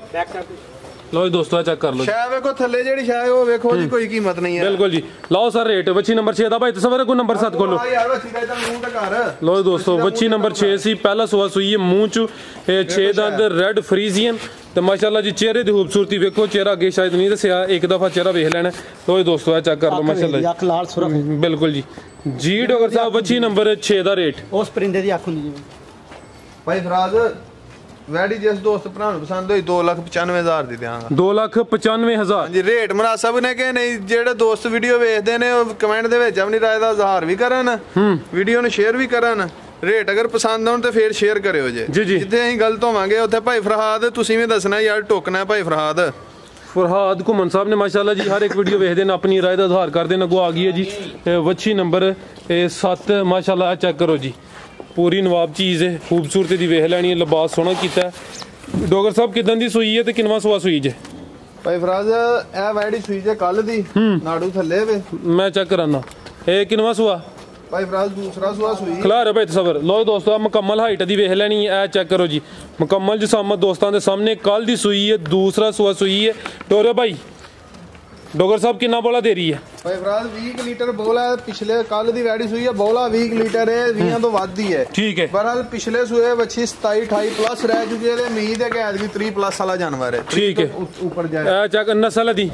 ਲੋ ਦੋਸਤੋ ਚੈੱਕ ਕਰ ਲਓ ਸ਼ਾਇਦ ਵੇਖੋ ਥੱਲੇ ਜਿਹੜੀ ਸ਼ਾਇਦ ਉਹ ਵੇਖੋ ਜੀ ਕੋਈ ਕੀਮਤ ਨਹੀਂ ਹੈ ਬਿਲਕੁਲ ਜੀ ਲਾਓ ਸਰ ਰੇਟ ਵੱਛੀ ਨੰਬਰ 6 ਦਾ ਭਾਈ ਤਸਵਰ ਕੋ ਨੰਬਰ 7 ਖੋਲੋ ਯਾਰ ਵੱਛੀ ਦਾ ਤਾਂ ਮੂੰਹ ਤੇ ਕਰ ਲੋ ਦੋਸਤੋ ਵੱਛੀ ਨੰਬਰ 6 ਸੀ ਪਹਿਲਾ ਸੂਆ ਸੂਈ ਹੈ ਮੂੰਹ ਚ ਇਹ 6 ਦੰਦ ਰੈਡ ਫਰੀਜ਼ੀਅਨ ਤੇ ਮਾਸ਼ਾਅੱਲਾ ਜੀ ਚਿਹਰੇ ਦੀ ਖੂਬਸੂਰਤੀ ਵੇਖੋ ਚਿਹਰਾ ਅੱਗੇ ਸ਼ਾਇਦ ਨਹੀਂ ਦੱਸਿਆ ਇੱਕ ਦਫਾ ਚਿਹਰਾ ਵੇਖ ਲੈਣਾ ਲੋ ਦੋਸਤੋ ਚੈੱਕ ਕਰ ਲਓ ਮਾਸ਼ਾਅੱਲਾ ਜੀ ਅੱਖ ਲਾਲ ਸੁਰਖ ਬਿਲਕੁਲ ਜੀ ਜੀ ਡੋਗਰ ਸਾਹਿਬ ਵੱਛੀ ਨੰਬਰ 6 ਦਾ ਰੇਟ ਉਸ ਪਰਿੰਦੇ ਦੀ ਅੱਖ ਹੁੰਦੀ ਜੀ ਭਾਈ ਫਰਾਜ਼ ਵੈੜੀ ਜਿਸ ਦੋਸਤ ਭਰਾ ਨੂੰ ਪਸੰਦ ਹੋਈ 2,95,000 ਦੀ ਦਿਆਂਗਾ 2,95,000 ਹਾਂਜੀ ਰੇਟ ਮੁਨਾਸਬ ਨੇ ਕਿ ਨਹੀਂ ਜਿਹੜੇ ਦੋਸਤ ਵੀਡੀਓ ਵੇਖਦੇ ਨੇ ਉਹ ਕਮੈਂਟ ਦੇ ਵਿੱਚ ਆਪਣੀ ਰਾਏ ਦਾ ਇਜ਼ਹਾਰ ਵੀ ਕਰਨ ਵੀਡੀਓ ਨੂੰ ਸ਼ੇਅਰ ਵੀ ਕਰਨ ਰੇਟ ਅਗਰ ਪਸੰਦ ਆਉਣ ਤੇ ਫੇਰ ਸ਼ੇਅਰ ਕਰਿਓ ਜੇ ਜਿੱਥੇ ਅਸੀਂ ਗਲਤ ਹੋਵਾਂਗੇ ਉੱਥੇ ਭਾਈ ਫਰਹਾਦ ਤੁਸੀਂ ਵੀ ਦੱਸਣਾ ਯਾਰ ਟੋਕਣਾ ਭਾਈ ਫਰਹਾਦ ਘੁੰਮਣ ਸਾਹਿਬ ਨੇ ਮਾਸ਼ਾਅੱਲਾ ਜੀ ਹਰ ਇੱਕ ਵੀਡੀਓ ਵੇਖਦੇ ਨੇ ਆਪਣੀ ਰਾਏ ਦਾ ਇਜ਼ਹਾਰ ਕਰਦੇ ਨੇ ਅੱਗੋਂ ਆ ਗਈ ਹੈ ਜੀ ਵੱਛੀ ਨੰਬਰ 7 ਮਾਸ਼ਾਅੱਲਾ ਚੈੱਕ ਕਰੋ ਜੀ ਪੂਰੀ ਨਵਾਬ ਚੀਜ਼ ਹੈ ਖੂਬਸੂਰਤੀ ਦੀ ਵੇਖ ਲੈਣੀ ਹੈ ਲਿਬਾਸ ਸੋਹਣਾ ਕੀਤਾ ਡੋਗਰ ਸਾਹਿਬ ਕਿਦਾਂ ਦੀ ਸੂਈ ਹੈ ਤੇ ਕਿੰਨਵਾ ਸੂਆ ਸੂਈ ਜੇ ਭਾਈ ਫਰਾਜ਼ ਇਹ ਵੈੜੀ ਸੂਈ ਜੇ ਕੱਲ ਦੀ ਨਾੜੂ ਥੱਲੇ ਵੇ ਮੈਂ ਚੈੱਕ ਕਰਾਨਾ ਇਹ ਕਿੰਨਵਾ ਸੂਆ ਭਾਈ ਫਰਾਜ਼ ਦੂਸਰਾ ਸੂਆ ਸੂਈ ਖਿਲਾ ਰਹੇ ਭਾਈ ਤਸਵਰ ਲੋ ਦੋਸਤੋ ਮੁਕੰਮਲ ਹਾਈਟ ਦੀ ਵੇਖ ਲੈਣੀ ਇਹ ਚੈੱਕ ਕਰੋ ਜੀ ਮੁਕੰਮਲ ਜਿਸਾਮਤ ਦੋਸਤਾਂ ਦੇ ਸਾਹਮਣੇ ਕੱਲ ਦੀ ਸੂਈ ਹੈ ਦੂਸਰਾ ਸੂਆ ਸੂਈ ਹੈ ਟੋਰੇ ਭਾਈ ਡੋਗਰ ਸਾਹਿਬ ਕਿੰਨਾ ਬੋਲਾ ਦੇ ਰਹੀ ਹੈ ਭਾਈ ਫਰਾਜ਼ 20 ਲੀਟਰ ਬੋਲਾ ਪਿਛਲੇ ਕੱਲ ਦੀ ਵੈੜੀ ਸੂਈ ਹੈ ਬੋਲਾ 20 ਲੀਟਰ ਹੈ 20 ਤੋਂ ਵੱਧ ਹੀ ਹੈ ਠੀਕ ਹੈ ਬਹਰਹਾਲ ਪਿਛਲੇ ਸੂਏ ਬੱਚੀ 27-28 ਪਲੱਸ ਰਹਿ ਚੁੱਕੀ ਹੈ ਤੇ ਉਮੀਦ ਹੈ ਕਿ ਐਤਕੀ 3 ਪਲੱਸ ਵਾਲਾ ਜਾਨਵਰ ਹੈ ਠੀਕ ਹੈ ਉੱਪਰ ਜਾਏ ਇਹ ਚੱਕ ਨਸਲ ਦੀ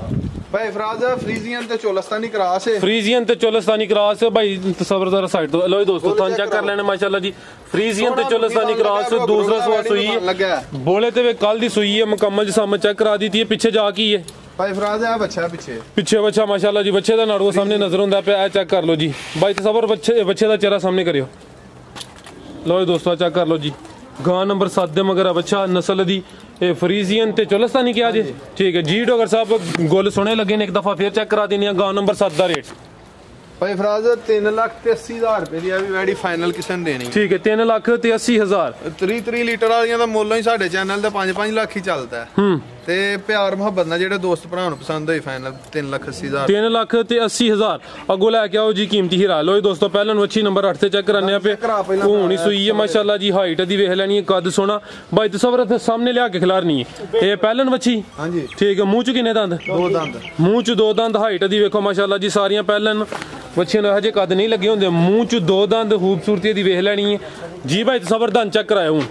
ਭਾਈ ਫਰਾਜ਼ ਫਰੀਜ਼ੀਅਨ ਤੇ ਚੋਲਸਤਾਨੀ ਕਰਾਸ ਹੈ ਫਰੀਜ਼ੀਅਨ ਤੇ ਚੋਲਸਤਾਨੀ ਕਰਾਸ ਭਾਈ ਤਸਵਰ ਜ਼ਰਾ ਸਾਈਡ ਤੋਂ ਲੋ ਦੋਸਤੋ ਤੁਹਾਨੂੰ ਚੈੱਕ ਕਰ ਲੈਣੇ ਮਾਸ਼ਾਅੱਲਾ ਜੀ ਫਰੀਜ਼ੀਅਨ ਤੇ ਚੋਲਸਤਾਨੀ ਕਰਾਸ ਦੂਸਰਾ ਸੂਆ ਸੂਈ ਹੈ ਬੋਲੇ ਤੇ ਵੇ ਕੱਲ ਦੀ ਸੂਈ ਹੈ ਮੁਕੰਮਲ ਜਿਸਮ ਚੈੱਕ ਕਰਾ ਦਿੱਤੀ ਹੈ ਪਿੱਛੇ ਜਾ ਕੀ ਹੈ ਭਾਈ ਫਰਾਜ਼ ਹੈ ਬੱਚਾ ਪਿੱਛੇ ਬੱਚਾ ਮਾਸ਼ਾਅੱਲਾ ਜੀ ਬੱਚੇ ਦਾ ਨਾੜੂਆ ਸਾਹਮਣੇ ਨਜ਼ਰ ਹੁੰਦਾ ਪਿਆ ਇਹ ਚੈੱਕ ਕਰ ਲਓ ਜੀ ਭਾਈ ਤਸਵਰ ਬੱਚੇ ਦਾ ਚਿਹਰਾ ਸਾਹਮਣੇ ਕਰਿਓ ਲੋ ਦੋਸਤੋ ਚੈੱਕ ਕਰ ਲਓ ਜੀ ਗਾਂ ਨੰਬਰ 7 ਦੇ ਮਗਰ ਬੱਚਾ ਨਸਲ ਦੀ ਇਹ ਫਰੀਜ਼ੀਅਨ ਤੇ ਚੋਲਸਤਾਨੀ ਕਿਹਾ ਜੀ ਠੀਕ ਹੈ ਜੀ ਡਾਕਟਰ ਸਾਹਿਬ ਗੋਲ ਸੋਹਣੇ ਲੱਗੇ ਨੇ ਇੱਕ ਦਫਾ ਫੇਰ ਚੈੱਕ ਕਰਾ ਦਿੰਦੇ ਆ ਗਾਂ ਨੰਬਰ 7 ਦਾ ਰੇਟ ਭਾਈ ਫਰਾਜ਼ 3,80,000 ਰੁਪਏ ਦੀ ਆ ਵੀ ਵੈਡੀ ਫਾਈਨਲ ਕਿਸੇ ਨੇ ਦੇਣੀ ਠੀਕ ਹੈ 3,80,000 3 ਲੀਟਰ ਵਾਲੀਆਂ ਦਾ ਮੁੱਲ ਹੀ ਸਾਡੇ ਚੈਨਲ ਤੇ 5 ਲੱਖ ਹੀ ਚੱਲਦਾ ਤੇ ਪਿਆਰ ਮੁਹੱਬਤ ਨਾਲ ਜਿਹੜੇ ਦੋਸਤ ਭਰਾ ਨੂੰ ਪਸੰਦ ਹੋਈ ਫਾਈਨਲ 3,80,000 3,80,000 ਅੱਗੋਂ ਲੈ ਕੇ ਆਓ ਜੀ ਕੀਮਤੀ ਹੀਰਾ ਲੋ ਦੋਸਤੋ ਪਹਿਲਾਂ ਨੂੰ ਅੱਛੀ ਨੰਬਰ 8 ਤੇ ਚੈੱਕ ਕਰਨੇ ਆ ਪਏ ਹੋਣੀ ਸੂਈ ਹੈ ਮਾਸ਼ਾਅੱਲਾ ਜੀ ਹਾਈਟ ਦੀ ਵੇਖ ਲੈਣੀ ਹੈ ਕੱਦ ਸੋਹਣਾ ਬਾਈ ਤਸਵਰ ਤੇ ਸਾਹਮਣੇ ਲਿਆ ਕੇ ਖਿਲਾਰਨੀ ਹੈ ਇਹ ਪਹਿਲਾਂ ਵੱਛੀ ਹਾਂਜੀ ਠੀਕ ਹੈ ਮੂੰਹ ਚ ਕਿੰਨੇ ਦੰਦ 2 ਦੰਦ ਮੂੰਹ ਚ 2 ਦੰਦ ਹਾਈਟ ਦੀ ਵੇਖੋ ਮਾਸ਼ਾਅੱਲਾ ਜੀ ਸਾਰੀਆਂ ਪਹਿਲਾਂ ਬੱਚੇ ਨੂੰ ਹਜੇ ਕੱਦ ਨਹੀਂ ਲੱਗੇ ਹੁੰਦੇ ਮੂੰਹ ਚ 2 ਦੰਦ ਖੂਬਸੂਰਤੀ ਦੀ ਵੇਖ ਲੈਣੀ ਹੈ ਜੀ ਭਾਈ ਤਸਵਰ ਦੰਦ ਚੈੱਕ ਕਰਾਇਆ ਹੁਣ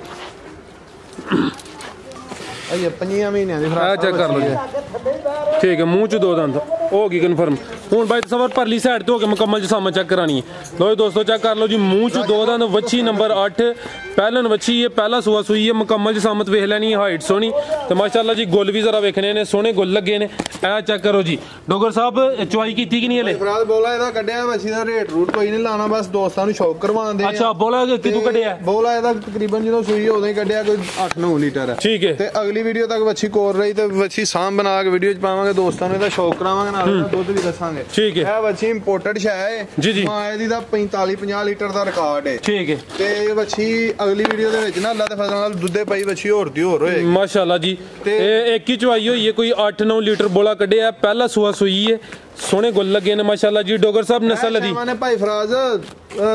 ਇਹ 5 ਮਹੀਨਿਆਂ ਦੀ ਫਰਾਕ ਚੈੱਕ ਕਰ ਲਓ ਜੀ ਠੀਕ ਹੈ ਮੂੰਹ ਚ 2 ਦੰਦ ਹੋ ਗਈ ਕਨਫਰਮ ਹੁਣ ਬਾਈ ਤਸਵਰ ਪਰਲੀ ਸਾਈਡ ਤੇ ਹੋ ਕੇ ਮੁਕੰਮਲ ਜਿਸਮ ਚੈੱਕ ਕਰਾਣੀ ਹੈ ਲੋ ਦੋਸਤੋ ਚੈੱਕ ਕਰ ਲਓ ਜੀ ਮੂੰਹ ਚ 2 ਦੰਦ ਵੱਛੀ ਨੰਬਰ 8 ਪਹਿਲਨ ਵੱਛੀ ਹੈ ਪਹਿਲਾ ਸੂਆ ਸੂਈ ਹੈ ਮੁਕੰਮਲ ਜਿਸਮਤ ਵੇਖ ਲੈਣੀ ਹੈ ਹਾਈਟ ਸੋਹਣੀ ਤੇ ਮਾਸ਼ਾਅੱਲਾ ਜੀ ਗੁੱਲ ਵੀ ਜ਼ਰਾ ਵੇਖਣੇ ਨੇ ਸੋਹਣੇ ਗੁੱਲ ਲੱਗੇ ਨੇ ਇਹ ਚੈੱਕ ਕਰੋ ਜੀ ਡਾਕਟਰ ਸਾਹਿਬ ਚੁਆਈ ਕੀਤੀ ਕਿ ਨਹੀਂ ਹਲੇ ਫਰਾਦ ਬੋਲਾ ਇਹਦਾ ਕੱਢਿਆ ਵੱਛੀ ਦਾ ਰੇਟ ਰੂਟ ਕੋਈ ਨਹੀਂ ਲਾਣਾ ਬਸ ਦੋਸਤਾਂ ਨੂੰ ਸ਼ੌਕ ਕਰਵਾਉਂਦੇ ਆ ਅੱਛਾ ਬੋਲਾ ਕਿਤੋਂ ਕੱਢਿਆ ਬੋਲਾ ਇਹਦਾ ਤਕਰੀਬਨ ਜਦੋਂ ਸੂਈ ਉਦੋਂ ਹੀ ਕੱਢਿਆ ਕੋਈ 8-9 ਲੀਟਰ ਹੈ ਠੀਕ ਹੈ ਤੇ ਅਗਲੀ ਵੀਡੀਓ ਤੱਕ ਵੱਛੀ ਕੋਰ ਰਹੀ ਤੇ ਵੱਛੀ ਸਾਂਭ ਬਣਾ ਕੇ ਵੀਡੀਓ ਚ ਪਾਵਾਂਗੇ ਦੋਸਤਾਂ ਨੂੰ ਇਹਦਾ ਸ਼ੌਕ ਕਰਾਵਾਂਗੇ ਨਾਲ ਇਹਦਾ ਦੁੱਧ ਵੀ ਦੱਸਾਂਗੇ ਠੀਕ ਹੈ ਇਹ ਵੱਛੀ ਇੰਪੋਰਟਡ ਸ਼ੈ ਹੈ ਜੀ ਮਾਂ ਇਹਦੀ ਦਾ 45-50 ਲੀਟਰ ਦਾ ਰਿਕਾਰਡ ਹੈ ਠੀਕ ਹੈ ਤੇ ਇਹ ਵੱਛੀ ਅਗਲੀ ਵੀਡੀਓ ਦੇ ਵਿੱਚ ਨਾ ਅੱਲਾ ਦੇ ਫਜ਼ਲ ਨਾਲ ਦੁੱਧੇ ਪਈ ਵੱਛੀ ਹੋਰ ਦੀ ਹੋਰ ਹੋਏਗੀ ਮਾਸ਼ਾਅੱਲਾ ਜੀ ਇਹ ਇੱਕ ਹੀ ਚੁਆਈ ਹੋਈ ਹੈ ਕੋਈ 8-9 ਲੀਟਰ ਬੋਲਾ ਕੱਢਿਆ ਪਹਿਲਾ ਸੂਆ ਸੂਈ ਹੈ ਸੋਹਣੇ ਗੁੱਲ ਲੱਗੇ ਨੇ ਮਾਸ਼ਾਅੱਲਾ ਜੀ ਡੋਗਰ ਸਾਹਿਬ ਨਸਲ ਦੀ ਨੇ ਭਾਈ ਫਰਾਜ਼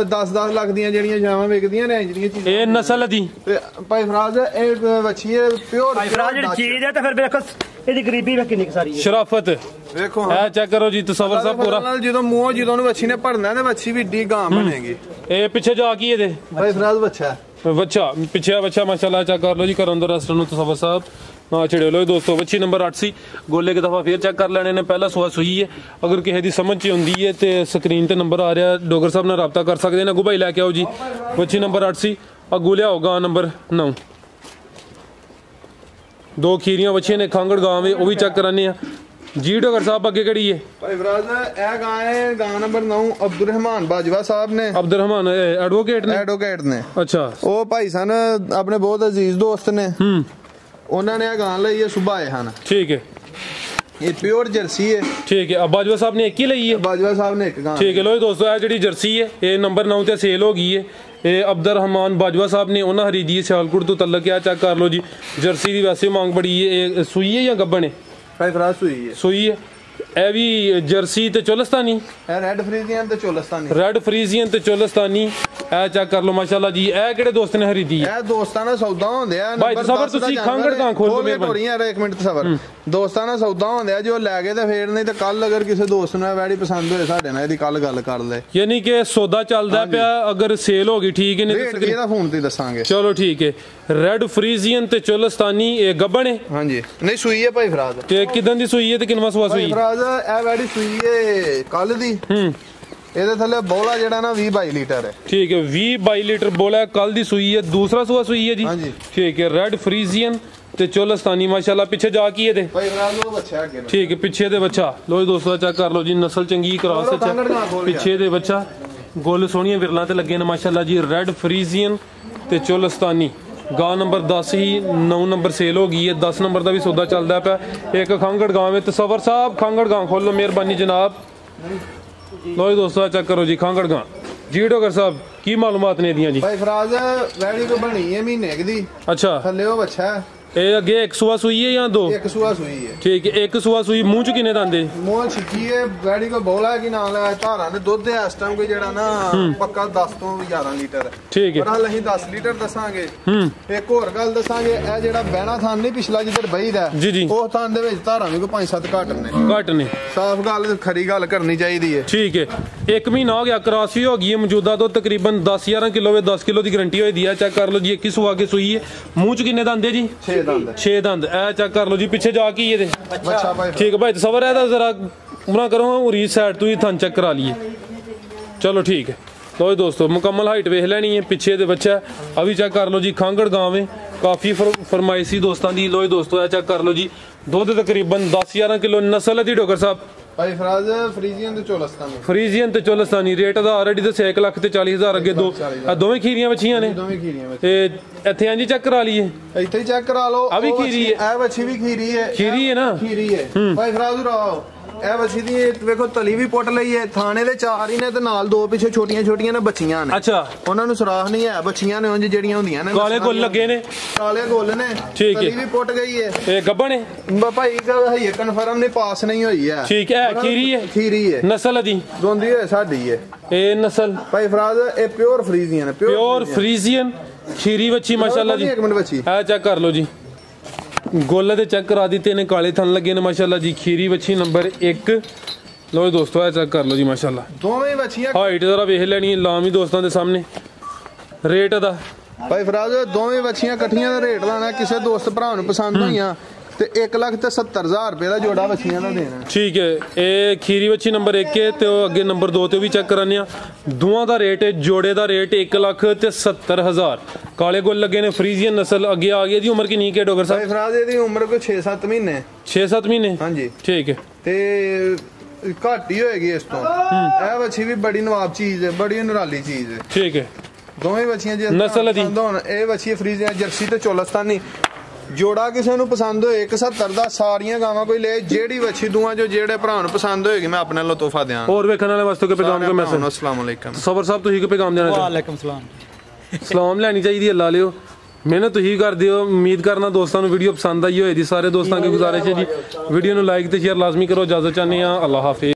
10-10 ਲੱਖ ਦੀਆਂ ਜਿਹੜੀਆਂ ਜਾਵਾਂ ਵਿਕਦੀਆਂ ਰੇਂਜ ਦੀਆਂ ਚੀਜ਼ਾਂ ਇਹ ਨਸਲ ਦੀ ਭਾਈ ਫਰਾਜ਼ ਇਹ ਵੱਛੀ ਹੈ ਪਿਓਰ ਭਾਈ ਫਰਾਜ਼ ਜਿਹੜੀ ਚੀਜ਼ ਹੈ ਤੇ ਫਿਰ ਵੇਖੋ ਇਹਦੀ ਗਰੀਬੀ ਵੇ ਕਿੰਨੀ ਸਾਰੀ ਹੈ ਸ਼ਰਾਫਤ ਵੇਖੋ ਇਹ ਚੈੱਕ ਕਰੋ ਜੀ ਤਸਵਰ ਸਾਹਿਬ ਪੂਰਾ ਜਦੋਂ ਮੂੰਹ ਜਦੋਂ ਨੂੰ ਵੱਛੀ ਨੇ ਭਰਨਾ ਤੇ ਵੱਛੀ ਵੀ ਏਡੀ ਗਾਂ ਬਣੇਗੀ ਇਹ ਪਿੱਛੇ ਜਾ ਕੀ ਇਹਦੇ ਭਾਈ ਫਰਾਜ਼ ਬੱਚਾ ਪਿੱਛੇ ਬੱਚਾ ਮਾਸ਼ਾਅੱਲਾ ਚੈੱਕ ਕਰ ਲਓ ਜੀ ਕਰਨ ਦੋ ਰਸਟ ਨੂੰ ਤਸਵਰ ਸਾਹਿਬ ਹਾਂ ਛੇੜੋ ਲੋ ਦੋਸਤੋ ਵੱਛੀ ਨੰਬਰ 8 ਸੀ ਗੋਲੇ ਇੱਕ ਦਫਾ ਫੇਰ ਚੈੱਕ ਕਰ ਲੈਣੇ ਨੇ ਪਹਿਲਾ ਸੂਆ ਸੂਈ ਹੈ ਅਗਰ ਕਿਸੇ ਦੀ ਸਮਝ ਚ ਹੁੰਦੀ ਹੈ ਤੇ ਸਕਰੀਨ ਤੇ ਨੰਬਰ ਆ ਰਿਹਾ ਡੋਗਰ ਸਾਹਿਬ ਨਾਲ ਰਾਬਤਾ ਕਰ ਸਕਦੇ ਨੇ ਅੱਗੂ ਭਾਈ ਲੈ ਕੇ ਆਓ ਜੀ ਵੱਛੀ ਨੰਬਰ 8 ਸੀ ਅੱਗੂ ਲਿਆਓ ਗਾਂ ਨੰਬਰ 9 2 ਖੀਰੀਆਂ ਵੱਛੀਆਂ ਨੇ ਖਾਂਗੜ ਗਾਂ ਵੇ ਉਹ ਵੀ ਚੈੱਕ ਕਰਾਨੇ ਆ ਜੀ ਡਾਕਟਰ ਸਾਹਿਬ ਅੱਗੇ ਕਿਹੜੀ ਹੈ ਭਾਈ ਫਰਾਜ਼ ਇਹ ਗਾਂ ਹੈ ਗਾਂ ਨੰਬਰ 9 ਅਬਦੁਰਰਹਿਮਾਨ ਬਾਜਵਾ ਸਾਹਿਬ ਨੇ ਅਬਦੁਰਰਹਿਮਾਨ ਐਡਵੋਕੇਟ ਨੇ ਅੱਛਾ ਉਹ ਭਾਈ ਸਨ ਆਪਣੇ ਬਹੁਤ ਅਜ਼ੀਜ਼ ਦੋਸਤ ਨੇ ਉਹਨਾਂ ਨੇ ਇਹ ਗਾਂ ਲਈ ਹੈ ਸੁਭਾਏ ਹਨ ਠੀਕ ਹੈ ਇਹ ਪਿਓਰ ਜਰਸੀ ਹੈ ਠੀਕ ਹੈ ਬਾਜਵਾ ਸਾਹਿਬ ਨੇ ਇੱਕ ਹੀ ਲਈ ਹੈ ਬਾਜਵਾ ਸਾਹਿਬ ਨੇ ਇੱਕ ਗਾਂ ਠੀਕ ਹੈ ਲੋ ਦੋਸਤੋ ਇਹ ਜਿਹੜੀ ਜਰਸੀ ਹੈ ਇਹ ਨੰਬਰ 9 ਤੇ ਸੇਲ ਹੋ ਗਈ ਹੈ ਇਹ ਅਬਦੁਰਰਹਿਮਾਨ ਬਾਜਵਾ ਸਾਹਿਬ ਨੇ ਉਹਨਾਂ ਖਰੀਦੀ ਹੈ ਸਿਆਲਕੋਟ ਤੋਂ ਤਲਕ ਆ ਚੈੱਕ ਕਰ ਲਓ ਜੀ ਜਰਸੀ ਦੀ ਵੈਸੇ ਮੰਗ ਬੜੀ ਹੈ ਇਹ ਸੂਈ ਹੈ ਜਾਂ ਗੱਬਣ ਹੈ ਭਾਈ ਫਰਾਜ਼ ਸੂਈ ਹੈ ਇਹ ਵੀ ਜਰਸੀ ਤੇ ਚੋਲਸਤਾਨੀ ਇਹ ਰੈੱਡ ਫਰੀਜ਼ੀਅਨ ਤੇ ਚੋਲਸਤਾਨੀ ਇਹ ਚੈੱਕ ਕਰ ਲਓ ਮਾਸ਼ਾਅੱਲਾ ਜੀ ਇਹ ਕਿਹੜੇ ਦੋਸਤ ਨੇ ਖਰੀਦੀ ਹੈ ਇਹ ਦੋਸਤਾਂ ਨਾਲ ਸੌਦਾ ਹੁੰਦੇ ਆ ਭਾਈ ਤਸਵਰ ਤੁਸੀਂ ਖਾਂਗੜ ਗਾਂ ਖੋਲ ਕੇ ਹੋ ਰਹੀ ਹੈ ਇੱਕ ਮਿੰਟ ਤਸਵਰ ਦੋਸਤਾਂ ਨਾਲ ਸੌਦਾ ਹੁੰਦੇ ਆ ਜੋ ਲੈ ਕੇ ਤੇ ਫੇਰ ਨਹੀਂ ਤੇ ਕੱਲ ਅਗਰ ਕਿਸੇ ਦੋਸਤ ਨੂੰ ਵੈੜੀ ਪਸੰਦ ਹੋਏ ਸਾਡੇ ਨਾਲ ਇਹਦੀ ਕੱਲ ਗੱਲ ਕਰ ਲੈ ਯਾਨੀ ਕਿ ਸੌਦਾ ਚੱਲਦਾ ਪਿਆ ਅਗਰ ਸੇਲ ਹੋ ਗਈ ਠੀਕ ਹੈ ਨਹੀਂ ਤੇ ਇਹਦਾ ਫੋਨ ਤੇ ਦੱਸਾਂਗੇ ਚਲੋ ਠੀਕ ਹੈ ਰੈੱਡ ਫਰੀਜ਼ੀਅਨ ਤੇ ਚੋਲਸਤਾਨੀ ਇਹ ਗੱਬਣ ਹੈ ਹਾਂਜੀ ਨਹੀਂ ਸੂਈ ਹੈ ਭਾਈ ਫਰਾਜ਼ ਤੇ ਕਿਦਾਂ ਦੀ ਸੂਈ ਹੈ ਤੇ ਕਿੰਨਵਾਂ ਸੂਆ ਸੂਈ ਫਰਾਜ਼ ਇਹ ਵੈੜੀ ਸੂਈ ਹੈ ਕੱਲ ਦੀ ਇਹਦੇ ਥੱਲੇ ਬੋਲਾ ਜਿਹੜਾ ਨਾ 20-22 ਲੀਟਰ ਹੈ ਠੀਕ ਹੈ 20-22 ਲੀਟਰ ਬੋਲਾ ਕੱਲ ਦੀ ਸੂਈ ਹੈ ਦੂਸਰਾ ਸੂਆ ਸੂਈ ਹੈ ਜੀ ਹਾਂਜੀ ਠੀਕ ਹੈ ਰੈੱਡ ਫਰੀਜ਼ੀਅਨ ਤੇ ਚੋਲਸਤਾਨੀ ਮਾਸ਼ਾਅੱਲਾ ਪਿੱਛੇ ਜਾ ਕੀ ਇਹਦੇ ਭਾਈ ਫਰਾਜ਼ ਉਹ ਬੱਚਾ ਅੱਗੇ ਠੀਕ ਹੈ ਪਿੱਛੇ ਦੇ ਬੱਚਾ ਲੋ ਦੋਸਤੋ ਚੈੱਕ ਕਰ ਲਓ ਜੀ ਨਸਲ ਚੰਗੀ ਕਰਾਸ ਚ ਪਿੱਛੇ ਦੇ ਬੱਚਾ ਗੁੱਲ ਸੋਹਣੀਆਂ ਵਿਰਲਾਂ ਤੇ ਲੱਗੇ ਨੇ ਮਾਸ਼ਾਅੱਲਾ ਜੀ ਰੈੱਡ ਫਰੀਜ਼ੀਅਨ ਤੇ ਚੋਲਸਤਾਨੀ ਗਾਂ ਨੰਬਰ 10 ਹੀ 9 ਨੰਬਰ ਸੇਲ ਹੋ ਗਈ ਹੈ 10 ਨੰਬਰ ਦਾ ਵੀ ਸੌਦਾ ਚੱਲਦਾ ਪਿਆ ਇੱਕ ਖਾਂਗੜ ਗਾਂ ਵਿੱਚ ਤਸਵਰ ਸਾਹਿਬ ਖਾਂਗੜ ਗਾਂ ਖੋਲੋ ਮਿਹਰਬਾਨੀ ਜਨਾਬ ਲੋ ਦੋਸਤੋ ਚੈੱਕ ਕਰੋ ਜੀ ਖਾਂਗੜ ਗਾਂ ਜੀ ਡਾਕਟਰ ਸਾਹਿਬ ਕੀ ਮਾਲੂਮਾਤ ਨੇ ਇਹਦੀਆਂ ਜੀ ਭਾਈ ਫਰਾਜ਼ ਵੈੜੀ ਕੋ ਬਣੀ ਹੈ ਮਹੀਨੇ ਦੀ ਅੱਛਾ ਥੱਲੇ ਉਹ ਬੱਚਾ ਇਹ ਅੱਗੇ ਇੱਕ ਸੂਆ ਸੂਈ ਹੈ ਜਾਂ ਦੋ ਇੱਕ ਸੂਆ ਸੂਈ ਹੈ ਠੀਕ ਹੈ ਇੱਕ ਸੂਆ ਸੂਈ ਮੂੰਹ ਚ ਕਿੰਨੇ ਦੰਦੇ ਮੂੰਹ ਛਿੱਕੀ ਹੈ ਵੈੜੀ ਕੋ ਬੋਲਾ ਕਿ ਨਾਲ ਧਾਰਾਂ ਦੇ ਦੁੱਧ ਹੈ ਇਸ ਟਾਈਮ ਕੋਈ ਜਿਹੜਾ ਨਾ ਪੱਕਾ 10 ਤੋਂ 11 ਲੀਟਰ ਠੀਕ ਹੈ ਪਰ ਹਾਲੇ ਅਸੀਂ 10 ਲੀਟਰ ਦੱਸਾਂਗੇ ਇੱਕ ਹੋਰ ਗੱਲ ਦੱਸਾਂਗੇ ਇਹ ਜਿਹੜਾ ਬਹਿਣਾ ਥਾਨ ਨਹੀਂ ਪਿਛਲਾ ਜਿੱਧਰ ਬਹੀਦਾ ਉਹ ਥਾਨ ਦੇ ਵਿੱਚ ਧਾਰਾਂ ਵੀ ਕੋਈ 5-7 ਘੱਟ ਨੇ ਸਾਫ਼ ਗੱਲ ਖਰੀ ਗੱਲ ਕਰਨੀ ਚਾਹੀਦੀ ਹੈ ਠੀਕ ਹੈ 1 ਮਹੀਨਾ ਹੋ ਗਿਆ ਕ੍ਰਾਸ ਵੀ ਹੋ ਗਈ ਹੈ ਮੌਜੂਦਾ ਤੋਂ ਤਕਰੀਬਨ 10-11 ਕਿਲੋ 10 ਕਿਲੋ ਦੀ ਗਾਰੰਟੀ ਹੋਈ ਦੀ ਹੈ ਚੈੱਕ ਕਰ ਲਓ ਜੀ 21 ਸੂਆ ਕੇ ਸੂਈ ਹੈ ਮੂੰਹ ਚ ਕਿੰਨੇ ਦੰਦੇ ਜੀ 6 ਦੰਦ 6 ਦੰਦ ਐ ਚੈੱਕ ਕਰ ਲਓ ਜੀ ਪਿੱਛੇ ਜਾ ਕੀ ਇਹਦੇ ਬੱਚਾ ਭਾਈ ਠੀਕ ਹੈ ਭਾਈ ਤਸਵਰ ਹੈ ਤਾਂ ਜ਼ਰਾ ਉਹਨਾਂ ਕਰੋ ਉਰੀ ਸਾਈਡ ਤੋਂ ਹੀ ਥਣ ਚੈੱਕ ਕਰਾ ਲਈਏ ਚਲੋ ਠੀਕ ਹੈ ਲੋ ਜੀ ਦੋਸਤੋ ਮੁਕੰਮਲ ਹਾਈਟ ਵੇਖ ਲੈਣੀ ਹੈ ਪਿੱਛੇ ਦੇ ਬੱਚਾ ਆ ਵੀ ਚੈੱਕ ਕਰ ਲਓ ਜੀ ਖਾਂਗੜ ਗਾਂਵ ਹੈ ਕਾਫੀ ਫਰਮਾਇਸ਼ੀ ਦੋਸਤਾਂ ਦੀ ਲੋ ਜੀ ਦੋਸਤੋ ਇਹ ਚੈੱਕ ਕਰ ਲਓ ਜੀ ਦੁੱਧ ਤਕਰੀਬਨ 10-11 ਕਿਲੋ ਨਸਲ ਦੀ ਡੋਗਰ ਸਾਹਿਬ ਭਾਈ ਫਰਾਜ਼ ਫਰੀਜ਼ੀਅਨ ਤੇ ਚੋਲਸਤਾਨੀ ਫਰੀਜ਼ੀਅਨ ਤੇ ਚੋਲਸਤਾਨੀ ਰੇਟ ਦਾ ਆਲਰੇਡੀ ਦੱਸਿਆ 1,40,000 ਅੱਗੇ ਦੋ ਆ ਦੋਵੇਂ ਖੀਰੀਆਂ ਬੱਚੀਆਂ ਨੇ ਦੋਵੇਂ ਖੀਰੀਆਂ ਵਿੱਚ ਤੇ ਇੱਥੇ ਹਾਂਜੀ ਚੈੱਕ ਕਰਾ ਲਈਏ ਇੱਥੇ ਹੀ ਚੈੱਕ ਕਰਾ ਲਓ ਆ ਵੀ ਖੀਰੀ ਹੈ ਇਹ ਬੱਚੀ ਵੀ ਖੀਰੀ ਹੈ ਖੀਰੀ ਹੈ ਨਾ ਖੀਰੀ ਹੈ ਭਾਈ ਫਰਾਜ਼ ਉਰਾਓ ਇਹ ਬੱਚੀ ਦੀ ਵੇਖੋ ਤਲੀ ਵੀ ਪੁੱਟ ਲਈ ਹੈ ਥਾਣੇ ਦੇ 4 ਹੀ ਨੇ ਤੇ ਨਾਲ 2 ਪਿੱਛੇ ਛੋਟੀਆਂ ਨੇ ਬੱਚੀਆਂ ਨੇ ਅੱਛਾ ਉਹਨਾਂ ਨੂੰ ਸੁਰਾਖ ਨਹੀਂ ਹੈ ਬੱਚੀਆਂ ਨੇ ਉਂਝ ਜਿਹੜੀਆਂ ਹੁੰਦੀਆਂ ਨੇ ਕਾਲੇ ਗੁੱਲ ਲੱਗੇ ਨੇ ਕਾਲੇ ਗੁੱਲ ਨੇ ਠੀਕ ਹੈ ਤਲੀ ਵੀ ਪੁੱਟ ਗਈ ਹੈ ਇਹ ਗੱਬਣ ਹੈ ਭਾਈ ਹੈ ਕਨਫਰਮ ਨਹੀਂ ਪਾਸ ਨਹੀਂ ਹੋਈ ਹੈ ਠੀਕ ਹੈ ਖੀਰੀ ਹੈ ਖੀਰੀ ਹੈ ਨਸਲ ਦੀ ਦੋਂਦੀ ਹੈ ਸਾਡੀ ਹੈ ਇਹ ਨਸਲ ਭਾਈ ਫਰਾਜ਼ ਇਹ ਪਿਓਰ ਫਰੀਜ਼ੀਅਨ ਹੈ ਪਿਓਰ ਫਰੀਜ਼ੀਅਨ ਖੀਰੀ ਬੱਚੀ ਮਾਸ਼ਾਅੱਲਾ ਜੀ ਇੱਕ ਮਿੰਟ ਬੱਚੀ ਇਹ ਚੈੱਕ ਕਰ ਲਓ ਜੀ ਗੋਲੇ ਦੇ ਚੈੱਕ ਕਰਾ ਦਿੱਤੇ ਨੇ ਕਾਲੇ ਥਣ ਲੱਗੇ ਨੇ ਮਾਸ਼ਾਅੱਲਾ ਜੀ ਖੀਰੀ ਬੱਚੀ ਨੰਬਰ 1 ਲੋ ਦੋਸਤੋ ਇਹ ਚੈੱਕ ਕਰ ਲਓ ਜੀ ਮਾਸ਼ਾਅੱਲਾ ਦੋਵੇਂ ਬੱਚੀਆਂ ਹਾਈਟ ਜ਼ਰਾ ਵੇਖ ਲੈਣੀ ਲਾਮ ਹੀ ਦੋਸਤਾਂ ਦੇ ਸਾਹਮਣੇ ਰੇਟ ਦਾ ਭਾਈ ਫਰਾਜ਼ ਦੋਵੇਂ ਬੱਚੀਆਂ ਇਕੱਠੀਆਂ ਦਾ ਰੇਟ ਲਾਣਾ ਕਿਸੇ ਦੋਸਤ ਭਰਾ ਨੂੰ ਪਸੰਦ ਹੋਈਆਂ ਤੇ 1,70,000 ਰੁਪਏ ਦਾ ਜੋੜਾ ਬੱਚੀਆਂ ਦਾ ਦੇਣਾ ਠੀਕ ਹੈ ਇਹ ਖੀਰੀ ਬੱਚੀ ਨੰਬਰ 1 ਹੈ ਤੇ ਉਹ ਅੱਗੇ ਨੰਬਰ 2 ਤੇ ਵੀ ਚੈੱਕ ਕਰਾਨੇ ਆ ਦੋਵਾਂ ਦਾ ਰੇਟ ਹੈ ਜੋੜੇ ਦਾ ਰੇਟ 1,70,000 ਕਾਲੇ ਗੁੱਲ ਲੱਗੇ ਨੇ ਫਰੀਜ਼ੀਅਨ ਨਸਲ ਅੱਗੇ ਆ ਗਈ ਇਹਦੀ ਉਮਰ ਕਿੰਨੀ ਹੈ ਡੋਗਰ ਸਾਹਿਬ ਭਾਈ ਫਰਾਜ਼ ਇਹਦੀ ਉਮਰ ਕੋਈ 6-7 ਮਹੀਨੇ 6-7 ਮਹੀਨੇ ਹਾਂਜੀ ਠੀਕ ਹੈ ਤੇ ਘੱਟ ਹੀ ਹੋਏਗੀ ਇਸ ਤੋਂ ਇਹ ਬੱਚੀ ਵੀ ਬੜੀ ਨਵਾਬ ਚੀਜ਼ ਹੈ ਬੜੀ ਨਿਰਾਲੀ ਚੀਜ਼ ਹੈ ਠੀਕ ਹੈ ਦੋਵੇਂ ਬੱਚੀਆਂ ਜੇ ਨਸਲ ਦੀ ਇਹ ਬੱਚੀ ਫਰੀਜ਼ੀਅਨ ਜਰਸੀ ਤੇ ਚੋਲਸਤਾਨੀ ਜੋੜਾ ਕਿਸੇ ਨੂੰ ਪਸੰਦ ਹੋਏ 170 ਦਾ ਸਾਰੀਆਂ ਗਾਵਾਂ ਕੋਈ ਲੈ ਜਿਹੜੀ ਬੱਚੀ ਦੂਆਂ ਜੋ ਜਿਹੜੇ ਭਰਾ ਨੂੰ ਪਸੰਦ ਹੋਏਗੀ ਮੈਂ ਆਪਣੇ ਵੱਲੋਂ ਤੋਹਫਾ ਦਿਆਂ ਹੋਰ ਵੇਖਣ ਵਾਲੇ ਵਾਸਤੇ ਕੋਈ ਪੈਗਾਮ ਕੋ ਮੈਸੇਜ अस्सलाम वालेकुम ਸਬਰ ਸਾਹਿਬ ਤੁਸੀਂ ਕੋਈ ਪੈਗਾਮ ਦੇਣਾ ਚਾਹੋ ਵਾਲੇਕੁਮ ਸਲਾਮ ਸਲਾਮ ਲੈਣੀ ਚਾਹੀਦੀ ਹੈ ਲਾ ਲਿਓ ਮਿਹਨਤ ਤੁਸੀਂ ਕਰਦੇ ਹੋ ਉਮੀਦ ਕਰਨਾ ਦੋਸਤਾਂ ਨੂੰ ਵੀਡੀਓ ਪਸੰਦ ਆਈ ਹੋਏਗੀ ਸਾਰੇ ਦੋਸਤਾਂ ਦੀ ਗੁਜ਼ਾਰਿਸ਼ ਹੈ ਜੀ ਵੀਡੀਓ ਨੂੰ ਲਾਈਕ ਤੇ ਸ਼ੇਅਰ ਲਾਜ਼ਮੀ ਕਰੋ ਇਜਾਜ਼ਤ ਚਾਹੁੰਦੇ ਆ ਅੱਲਾਹ ਹਾਫਿਜ਼